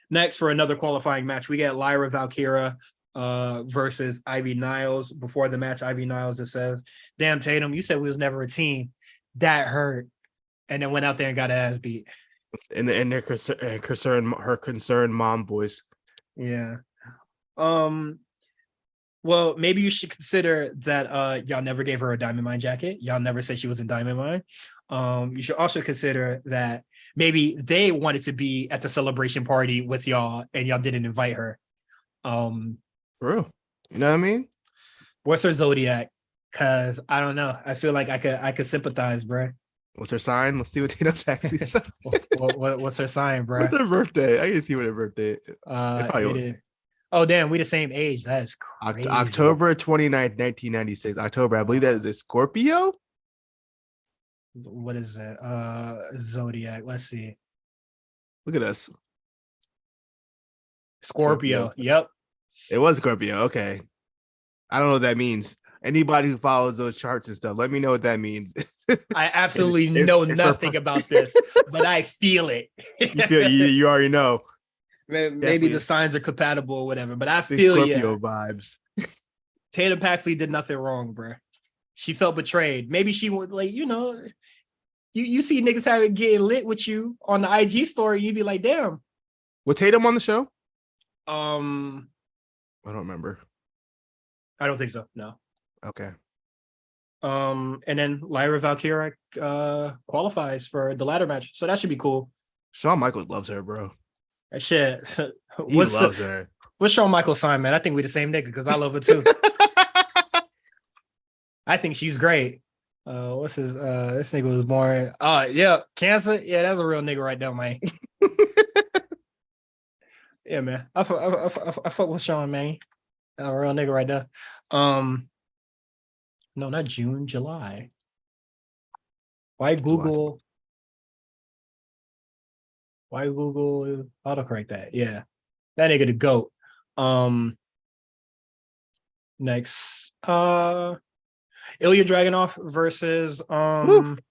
Next, for another qualifying match, we get Lyra Valkyria versus Ivy Niles. Before the match, Ivy Niles just says, "Damn, Tatum, you said we was never a team. That hurt." And then went out there and got her ass beat. And their concerned mom voice. Yeah. Well, maybe you should consider that y'all never gave her a Diamond Mine jacket. Y'all never said she was in Diamond Mine. You should also consider that maybe they wanted to be at the celebration party with y'all and y'all didn't invite her. For real. You know what I mean? What's her zodiac? Cause I don't know. I feel like I could sympathize, bro. What's her sign? Let's see what Tino Taxi says. What's her sign, bro? What's her birthday? I can see what her birthday is. Oh, damn, we the same age. That is crazy. October 29th, 1996. October, I believe that is a Scorpio. What is that? Zodiac. Let's see. Look at us. Scorpio. Yep. It was Scorpio. Okay. I don't know what that means. Anybody who follows those charts and stuff, let me know what that means. I absolutely know nothing about this, but I feel it. You already know. Maybe Definitely. the signs are compatible or whatever, but I feel Scorpio vibes. Tatum Paxley did nothing wrong, bro. She felt betrayed. Maybe she would you see niggas getting lit with you on the IG story, you'd be like, damn. Was Tatum on the show? I don't remember. I don't think so. No. Okay. And then Lyra Valkyria qualifies for the ladder match, so that should be cool. Shawn Michaels loves her, bro. That shit. He loves her. What's Shawn Michaels' sign, man? I think we the same nigga because I love her too. I think she's great. What's his? This nigga was born. Yeah, Cancer. Yeah, that's a real nigga right there, man. Yeah, man. I fuck with Shawn, man. A real nigga right there. No, not June, July. Why Google? Why Google autocorrect that? Yeah, that nigga the GOAT. Next, Ilya Dragunov versus JD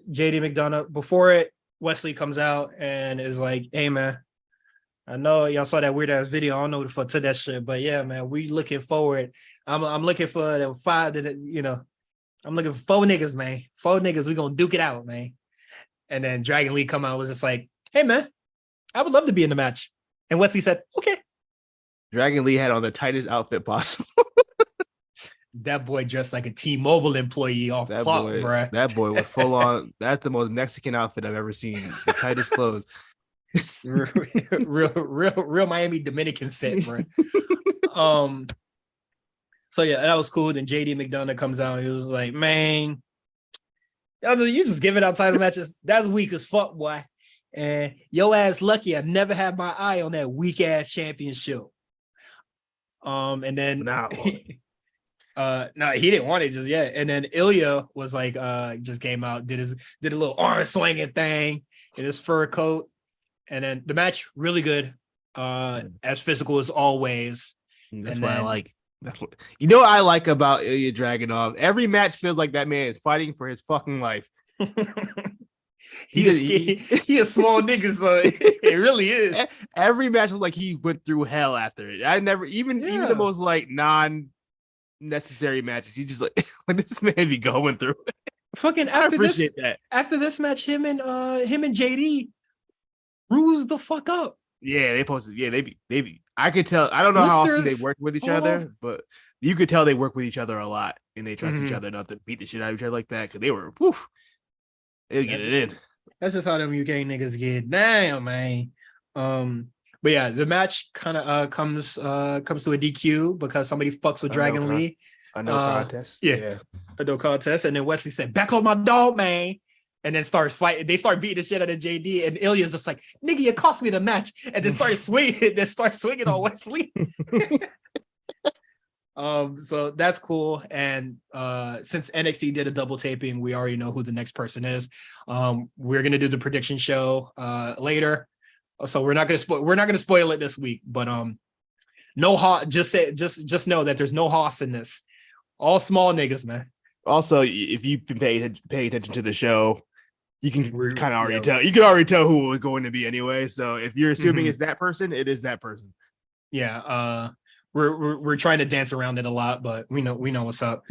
McDonough. Before it, Wesley comes out and is like, "Hey man, I know y'all saw that weird ass video. I don't know what the fuck to that shit, but yeah, man, we looking forward. I'm looking for the five that I'm looking for 4 niggas, man. 4 niggas, we gonna duke it out, man." And then Dragon Lee come out was just like, "Hey man, I would love to be in the match." And Wesley said, "Okay." Dragon Lee had on the tightest outfit possible. That boy dressed like a T-Mobile employee off clock, bro. That boy was full on. That's the most Mexican outfit I've ever seen. The tightest clothes. real Miami Dominican fit, bro. So yeah, that was cool. Then JD McDonough comes out. He was like, "Man, you just giving out title matches. That's weak as fuck, boy. And your ass lucky I never had my eye on that weak ass championship." And then no, he didn't want it just yet. And then Ilya was like, just came out, did a little arm swinging thing in his fur coat. And then the match really good, as physical as always. That's what I like. You know what I like about Ilya Dragunov? Every match feels like that man is fighting for his fucking life. He a small nigga, so it really is. Every match was like he went through hell after it. I never even the most like non-necessary matches. He just like this man be going through it. Fucking I appreciate that. after this match, him and JD bruised the fuck up. Yeah, they posted. Yeah, they be. I could tell. I don't know how often they Blisters work with each all over. other, but you could tell they work with each other a lot, and they trust each Mhm. other enough to beat the shit out of each other like that. Because they were, whew, they get it in. That's just how them UK niggas get. Damn, man. But yeah, the match kind of comes to a DQ because somebody fucks with Dragon Lee. A no contest. Yeah, a no contest. And then Wesley said, "Back on my dog, man." And then starts fighting. They start beating the shit out of JD, and Ilya's just like, "Nigga, you cost me the match," and then start swinging. Then start swinging on Wesley. So that's cool. And since NXT did a double taping, we already know who the next person is. We're gonna do the prediction show later, so we're not gonna spoil it this week. But no Hoss. Just know that there's no Hoss in this. All small niggas, man. Also, if you've been paying attention to the show, you can kind of already tell. You can already tell who it was going to be anyway. So if you're assuming it's that person, it is that person. Yeah. We're trying to dance around it a lot, but we know what's up.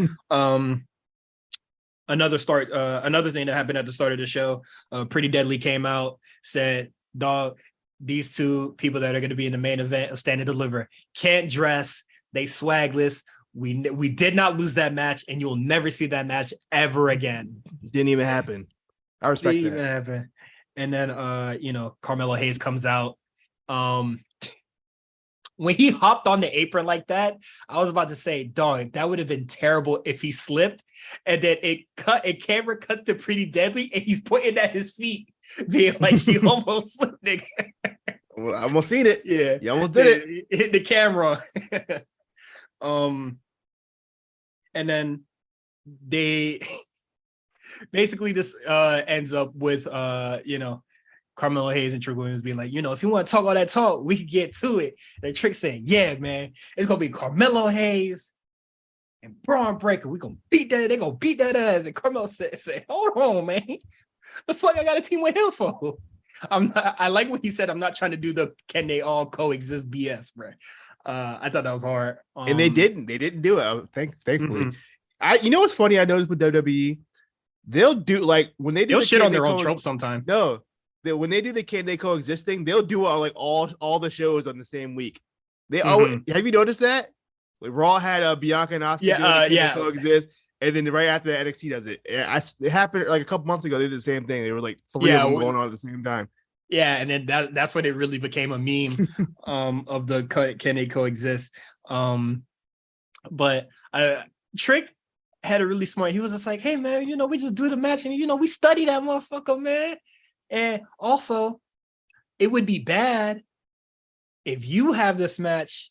Another thing that happened at the start of the show, Pretty Deadly came out, said, "Dog, these two people that are going to be in the main event of Stand and Deliver can't dress. They swagless. We did not lose that match, and you'll never see that match ever again." Didn't even happen. I respect that. Even happen. And then Carmelo Hayes comes out. When he hopped on the apron like that, I was about to say, dog, that would have been terrible if he slipped. And then camera cuts to Pretty Deadly, and he's pointing at his feet, being like he almost slipped, nigga. Well, I almost seen it. Yeah. You almost did it. Hit the camera. And then they basically this ends up with Carmelo Hayes and Trick Williams being like, if you want to talk all that talk, we can get to it. And Trick said, "Yeah, man, it's gonna be Carmelo Hayes and Braun Breaker. We gonna beat that. They gonna beat that ass." And Carmelo said, "Hold on, man. The fuck I got a team with him for?" I like what he said. I'm not trying to do the can they all coexist BS, bro. I thought that was hard. And they didn't do it. Thankfully. You know what's funny? I noticed with WWE, they'll do like when they do they'll shit on their own tropes sometimes. No. When they do the can they coexist thing, they'll do all the shows on the same week. They always have you noticed that? Like Raw had Bianca and Asuka coexist, and then right after that NXT does it. It happened like a couple months ago. They did the same thing. They were like three of them going on at the same time. Yeah, and then that's when it really became a meme of the can they coexist. But Trick had a really smart. He was just like, "Hey man, we just do the match, and we study that motherfucker, man." And also, it would be bad if you have this match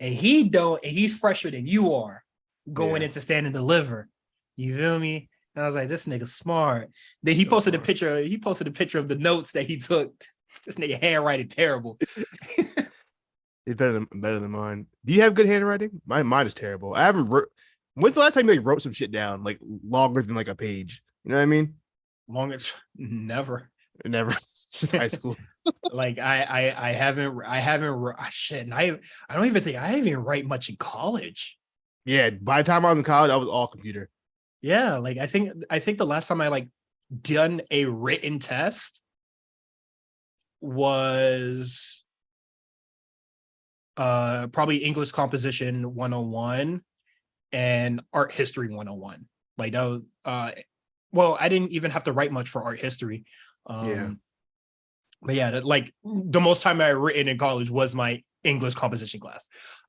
and he don't, and he's fresher than you are going into Stand and Deliver. You feel me? And I was like, this nigga smart. Then he posted a picture. He posted a picture of the notes that he took. This nigga handwriting terrible. It's better than mine. Do you have good handwriting? Mine is terrible. I haven't. When's the last time you wrote some shit down like longer than like a page? You know what I mean? Longest never since high school. Like I haven't shit. And I don't even think I even write much in college. Yeah, by the time I was in college, I was all computer. Yeah, like I think the last time I done a written test was probably English composition 101 and art history 101. Like that was well, I didn't even have to write much for art history. But yeah, the most time I written in college was my English composition class.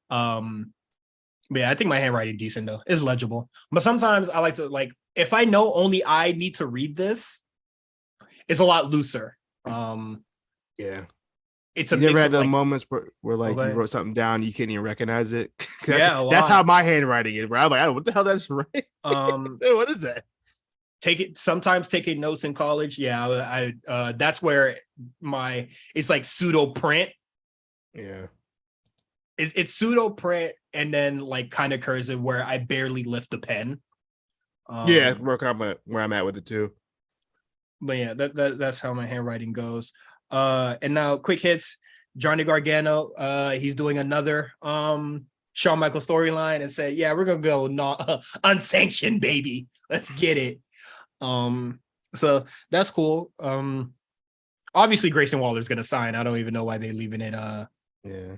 But yeah, I think my handwriting decent though. It's legible. But sometimes I like to if I know only I need to read this, it's a lot looser. Yeah. It's a you never had the moments where you wrote something down, you can't even recognize it. That's how my handwriting is. Where I'm like, what the hell that's right? What is that? Sometimes taking notes in college. Yeah, I that's where it's like pseudo print. Yeah. It's pseudo print and then kind of cursive where I barely lift the pen. Yeah, where I'm at with it too. But yeah, that's how my handwriting goes. And now quick hits. Johnny Gargano, he's doing another Shawn Michaels storyline and said, "Yeah, we're gonna go unsanctioned, baby. Let's get it." So that's cool. Obviously Grayson Waller's gonna sign. I don't even know why they're leaving it. Yeah.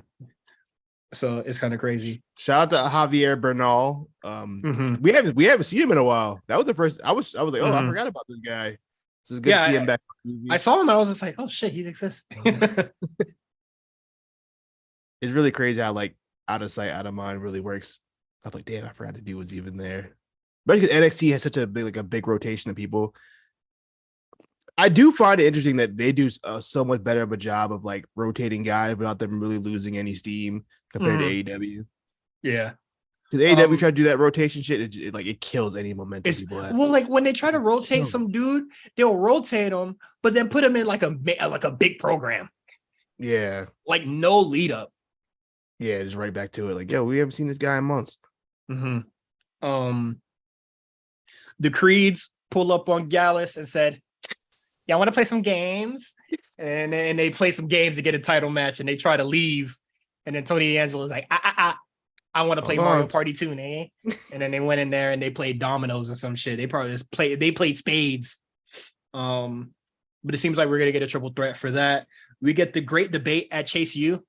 So it's kind of crazy. Shout out to Javier Bernal. Mm-hmm. We haven't seen him in a while. That was the first. I was like, oh, I Mm-hmm. forgot about this guy. This is good to Yeah, see him back I on TV. saw him and I was just like, oh shit, he exists. It's really crazy how like out of sight, out of mind really works. I'm like, damn, I forgot the dude was even there. But because NXT has such a big rotation of people, I do find it interesting that they do so much better of a job of like rotating guys without them really losing any steam compared to AEW. Yeah. Because AEW try to do that rotation shit, it kills any momentum people have. Well, like when they try to rotate some dude, they'll rotate him, but then put him in like a big program. Yeah. Like no lead up. Yeah, just right back to it. Like, yo, we haven't seen this guy in months. Mm-hmm. The Creeds pull up on Gallus and said, y'all want to play some games? And they play some games to get a title match and they try to leave. And then Tony D'Angelo's like, I want to play Mario Party 2, eh? And then they went in there and they played dominoes or some shit. They probably played spades. But it seems like we're gonna get a triple threat for that. We get the great debate at Chase U.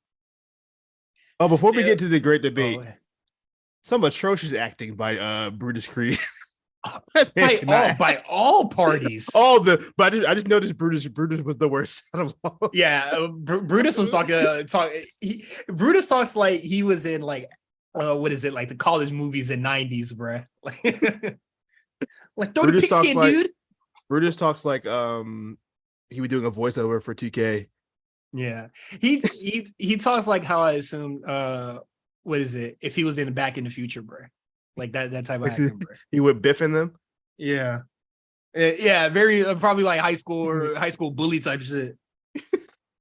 Oh, before we get to the great debate, some atrocious acting by Brutus Creed. by all parties. But I just noticed Brutus was the worst out of all. Yeah, Brutus was Brutus talks like he was in like what is it, like the college movies in 90s, bruh. Like throw the pigskin, dude. Brutus talks like he was doing a voiceover for 2K. Yeah, he talks like how I assume what is it, if he was in Back in the Future, bruh. Like that type of acting, bruh. He would biffing them. Yeah, very probably like high school bully type shit.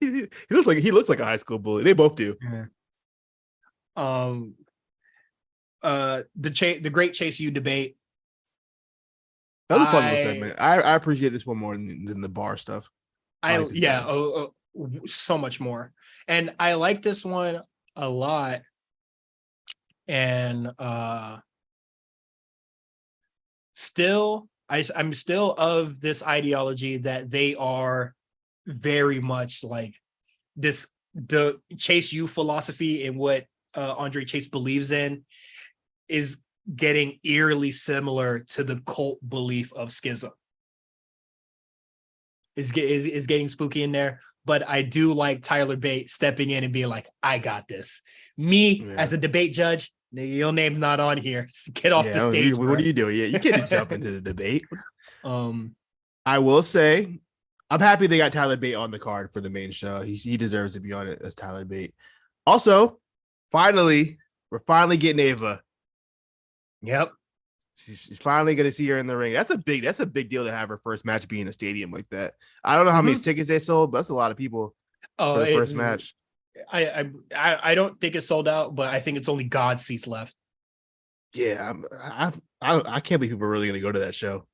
he looks like a high school bully. They both do. Yeah. The great Chase U debate. That was a fun little segment. I appreciate this one more than the bar stuff. So much more. And I like this one a lot. And I'm still of this ideology that they are very much like the Chase U philosophy and what Andre Chase believes in is getting eerily similar to the cult belief of Schism. Is getting spooky in there, but I do like Tyler Bate stepping in and being like, I got this. As a debate judge, your name's not on here. Get off the stage. What are you doing? Yeah, you can't just jump into the debate. I will say, I'm happy they got Tyler Bate on the card for the main show. He deserves to be on it as Tyler Bate. Also, we're finally getting Ava. Yep. She's finally going to see her in the ring. That's a big deal to have her first match be in a stadium like that. I don't know how many tickets they sold, but that's a lot of people for the first match. I don't think it's sold out, but I think it's only God's seats left. Yeah, I can't believe people are really going to go to that show.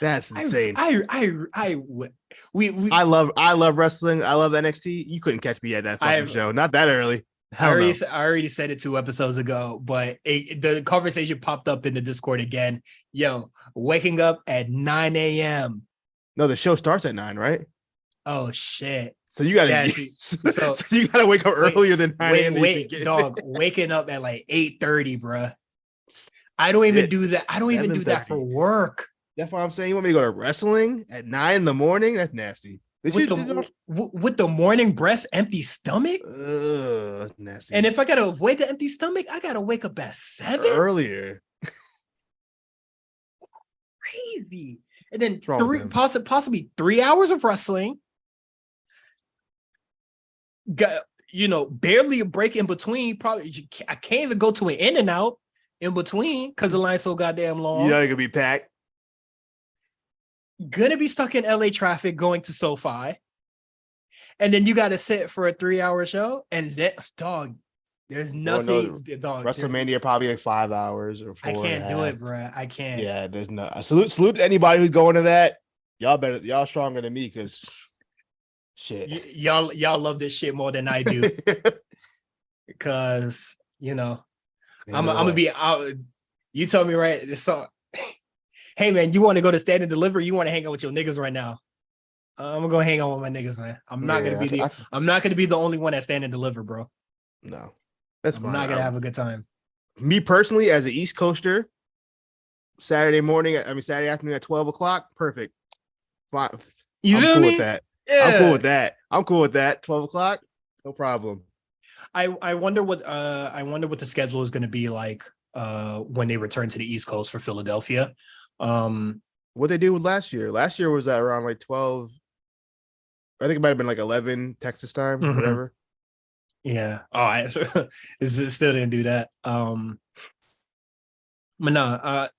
That's insane. I love wrestling. I love NXT. You couldn't catch me at that fucking show. Not that early. I already said it 2 episodes ago, but the conversation popped up in the Discord again. Yo, waking up at 9 a.m. No, the show starts at 9, right? Oh shit! So you gotta so you gotta wake up earlier than 9 a.m. Dog, waking up at like 8:30, bruh. I don't even do that. I don't even do that for work. That's what I'm saying. You want me to go to wrestling at 9 in the morning? That's nasty. With the morning breath, empty stomach. Nasty. And if I gotta avoid the empty stomach, I gotta wake up at 7 earlier. Crazy. And then possibly 3 hours of wrestling. Got barely a break in between. Probably I can't even go to an in and out in between because the line's so goddamn long. It could be packed. Gonna be stuck in LA traffic going to SoFi, and then you got to sit for a 3-hour show. And that there's nothing. WrestleMania probably like 5 hours or 4. I can't do it, bro. I can't. Yeah, there's no. Salute to anybody who's going to that. Y'all stronger than me because shit. Y'all love this shit more than I do. Because I'm gonna be out. You told me right. So Hey man, you want to go to stand and deliver? You want to hang out with your niggas right now? I'm gonna go hang out with my niggas, man. I'm not gonna be the only one that stand and deliver, bro. No, that's I'm fine. not gonna have a good time. Me personally, as an East Coaster, Saturday afternoon at 12 o'clock, perfect. Fine. You I'm feel cool me? with that. Yeah. I'm cool with that. 12 o'clock, no problem. I wonder what the schedule is gonna be like when they return to the East Coast for Philadelphia. What they do with last year? Last year was at around like 12. I think it might have been like 11 Texas time, Mhm. whatever. Yeah. Oh, I still didn't do that. But no,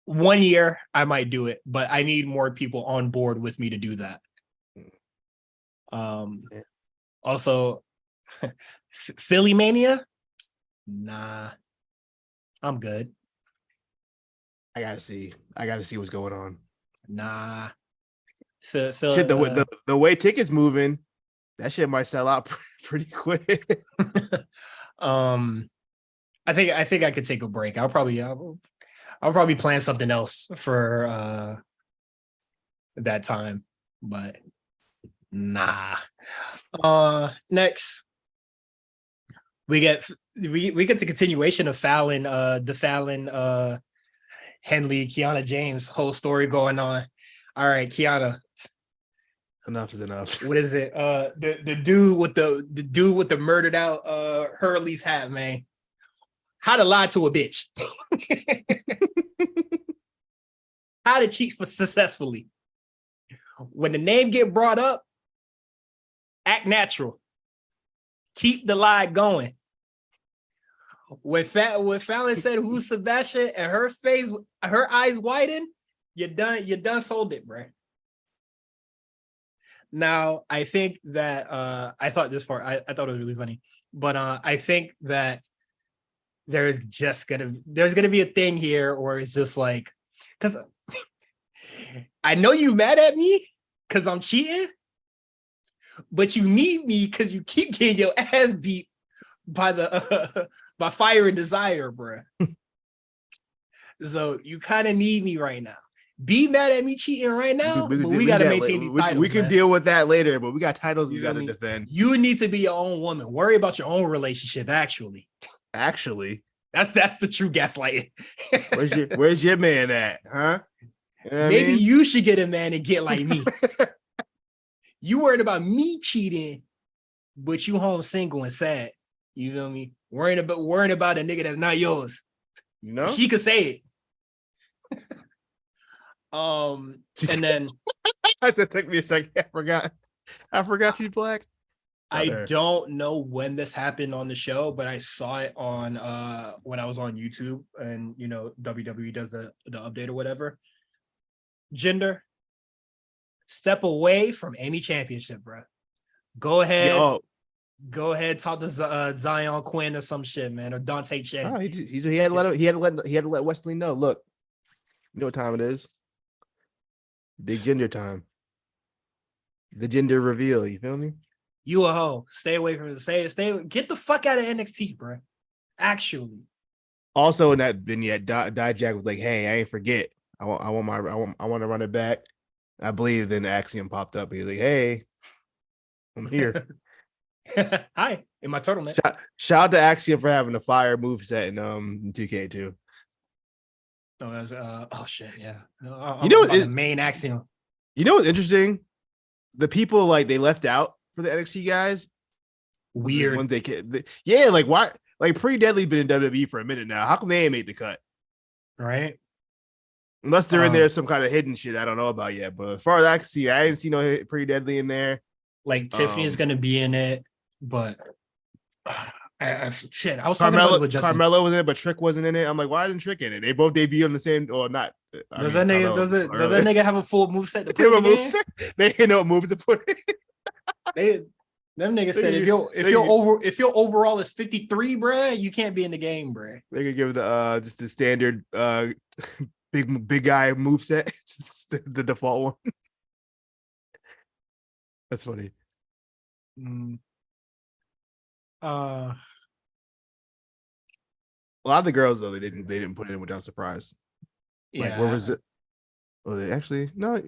1 year I might do it, but I need more people on board with me to do that. Yeah. Also, Philly Mania, nah, I'm good. I gotta see what's going on. Nah, Shit, the way tickets moving, that shit might sell out pretty quick. I think I could take a break. I'll probably plan something else for that time, but nah. Next we get the continuation of Fallon, the Fallon, Henley, Kiana James whole story going on. All right, Kiana, Enough is enough. what is it? The dude with the murdered out Hurley's hat, man. How to lie to a bitch. How to cheat successfully. When the name get brought up, act natural. Keep the lie going. When Fallon said who's Sebastian and her eyes widen, you done sold it, bro. Now I think that I thought this part I thought it was really funny, but I think that there's gonna be a thing here where it's just like, because I know you mad at me because I'm cheating, but you need me because you keep getting your ass beat by the by Fire and Desire, bro. So you kind of need me right now. Be mad at me cheating right now, but we got to maintain these titles. We can man. deal with that later, but we got titles we got to mean? defend. You need to be your own woman. Worry about your own relationship. Actually, that's the true gaslighting. where's your man at, huh? You know Maybe you should get a man and get like me. You worried about me cheating, but you home single and sad. You feel me? Worrying about a nigga that's not yours. You know, she could say it. And then that took me a second. I forgot she's black. I don't know when this happened on the show, but I saw it on when I was on YouTube, and you know WWE does the update or whatever. Gender, step away from any championship, bro. Go ahead. Yeah, Go ahead, talk to Zion Quinn or some shit, man, or Dante Chen. Oh, he had to let Wesley know. Look, you know what time it is? Big gender time. The gender reveal. You feel me? You a hoe. Stay away from it. Stay. Get the fuck out of NXT, bro. Actually. Also, in that vignette, Dijak was like, "Hey, I ain't forget. I want to run it back." I believe then Axiom popped up. He was like, "Hey, I'm here." Hi, in my turtleneck. Shout out to Axiom for having a fire move set in 2K2. Oh, that's, oh shit, yeah. You know the main Axiom. You know what's interesting? The people like they left out for the NXT guys. Weird. When yeah, like why? Like Pretty Deadly been in WWE for a minute now. How come they ain't made the cut? Right. Unless they're in there some kind of hidden shit I don't know about yet. But as far as I can see, I didn't see no Pretty Deadly in there. Like Tiffany is gonna be in it, but shit, I was talking about with Carmelo was in it, but Trick wasn't in it. I'm like, why isn't Trick in it? They both debut on the same or not. Does that nigga have a full moveset to put in the game? They didn't know what moves to put in. Them niggas said if your overall is 53, bruh, you can't be in the game, bruh. They could give the just the standard big guy moveset, just the default one. That's funny. A lot of the girls though they didn't put it in without surprise. Yeah. Like where was it? Oh, they actually no.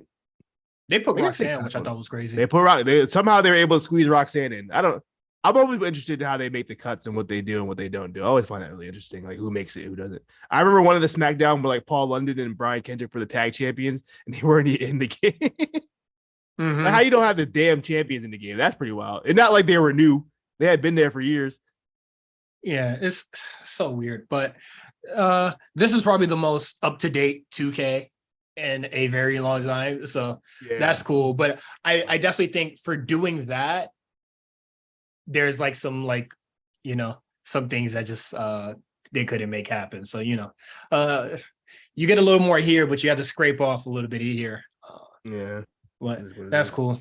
They put I guess they Roxanne, kind which of I thought was crazy. they put Rock. They somehow they're able to squeeze Roxanne in. I don't. I'm always interested in how they make the cuts and what they do and what they don't do. I always find that really interesting. Like who makes it, who doesn't. I remember one of the SmackDown were like Paul London and Brian Kendrick for the tag champions, and they weren't in the game. Like how you don't have the damn champions in the game? That's pretty wild. And not like they were new; they had been there for years. Yeah, it's so weird. But this is probably the most up to date 2K in a very long time. So that's cool. But I definitely think for doing that, there's like some like, some things that just they couldn't make happen. So, you get a little more here, but you have to scrape off a little bit here. Yeah. But that's cool.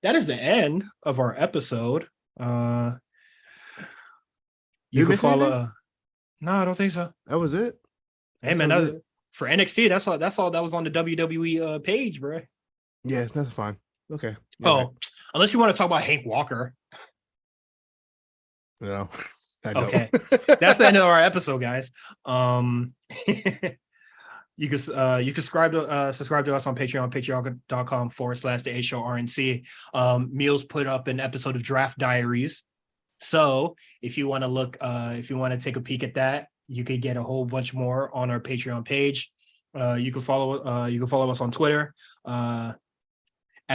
That is the end of our episode. You can follow. No, I don't think so. That was it. Hey man, for NXT, that's all that was on the WWE page, bro. Yeah, that's fine. Okay. Unless you want to talk about Hank Walker. No. Okay. That's the end of our episode, guys. You can subscribe to us on Patreon, patreon.com/the A Show RNC. Meals put up an episode of Draft Diaries. So if you want to look, if you want to take a peek at that, you could get a whole bunch more on our Patreon page. You can follow us on Twitter at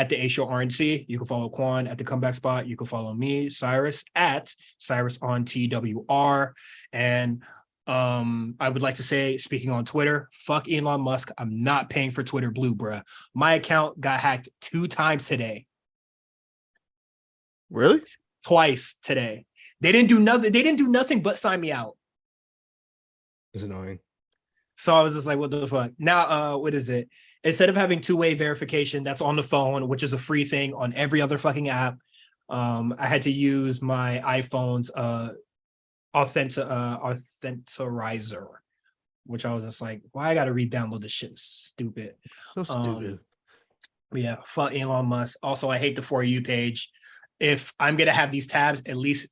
the A Show RNC. You can follow Quan at the Comeback Spot. You can follow me, Cyrus, at Cyrus on TWR. And I would like to say, speaking on Twitter, fuck Elon Musk. I'm not paying for Twitter Blue, bruh. My account got hacked 2 times today. Really? Twice today. They didn't do nothing. They didn't do nothing but sign me out. It's annoying. So I was just like, what the fuck? Now, what is it? Instead of having 2-way verification that's on the phone, which is a free thing on every other fucking app, I had to use my iPhone's authentirizer, which I was just like, why I gotta re-download this shit? Stupid. So stupid. Yeah, fuck Elon Musk. Also, I hate the For You page. If I'm gonna have these tabs, at least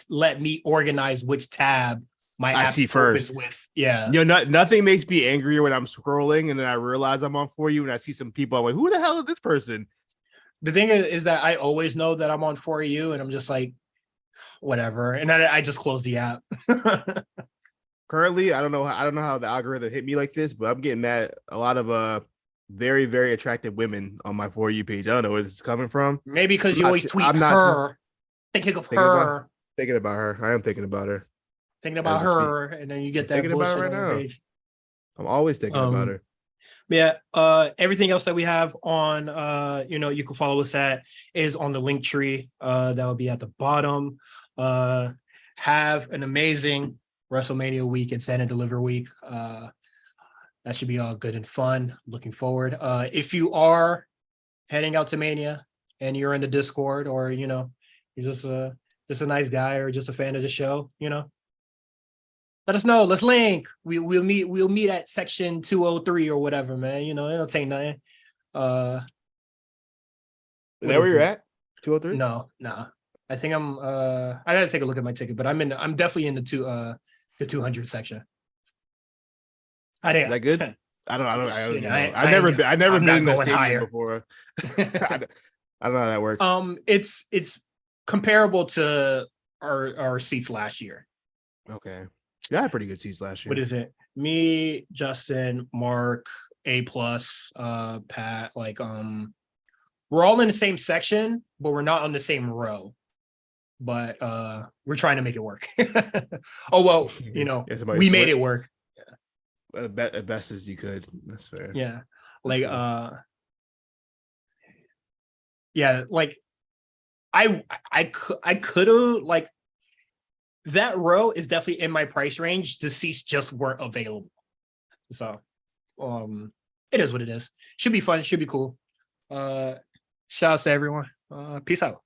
let me organize which tab my app see first with. Yeah. Nothing makes me angrier when I'm scrolling and then I realize I'm on For You and I see some people. I'm like, who the hell is this person? The thing is that I always know that I'm on For You, and I'm just like, whatever. And then I just close the app. Currently, I don't know how the algorithm hit me like this, but I'm getting mad. A lot of very, very attractive women on my For You page. I don't know where this is coming from. Maybe because you always tweet her. Thinking of her. Thinking about her. I am thinking about her. Thinking about her, and then you get that bullshit right now. Page. I'm always thinking about her. Yeah. Everything else that we have on, you can follow us at is on the link tree. That will be at the bottom. Have an amazing WrestleMania week and Stand and Deliver week. That should be all good and fun. Looking forward. If you are heading out to Mania and you're in the Discord, or you're just a nice guy or just a fan of the show, let us know. Let's link. We'll meet at section 203 or whatever, man. It'll take nothing. Is that where you're at? 203? No. I think I'm I gotta take a look at my ticket, but I'm definitely in the 200 section. Is that good? I don't know. I've never been in that stadium before. I don't know how that works. It's comparable to our seats last year. Okay. Yeah, I had pretty good seats last year. What is it? Me, Justin, Mark, A+, Pat, we're all in the same section, but we're not on the same row. But we're trying to make it work. Oh well, we made it work. As best as you could. That's fair. Yeah. I could have that row is definitely in my price range. The seats just weren't available. So it is what it is. Should be fun, should be cool. Shout out to everyone. Peace out.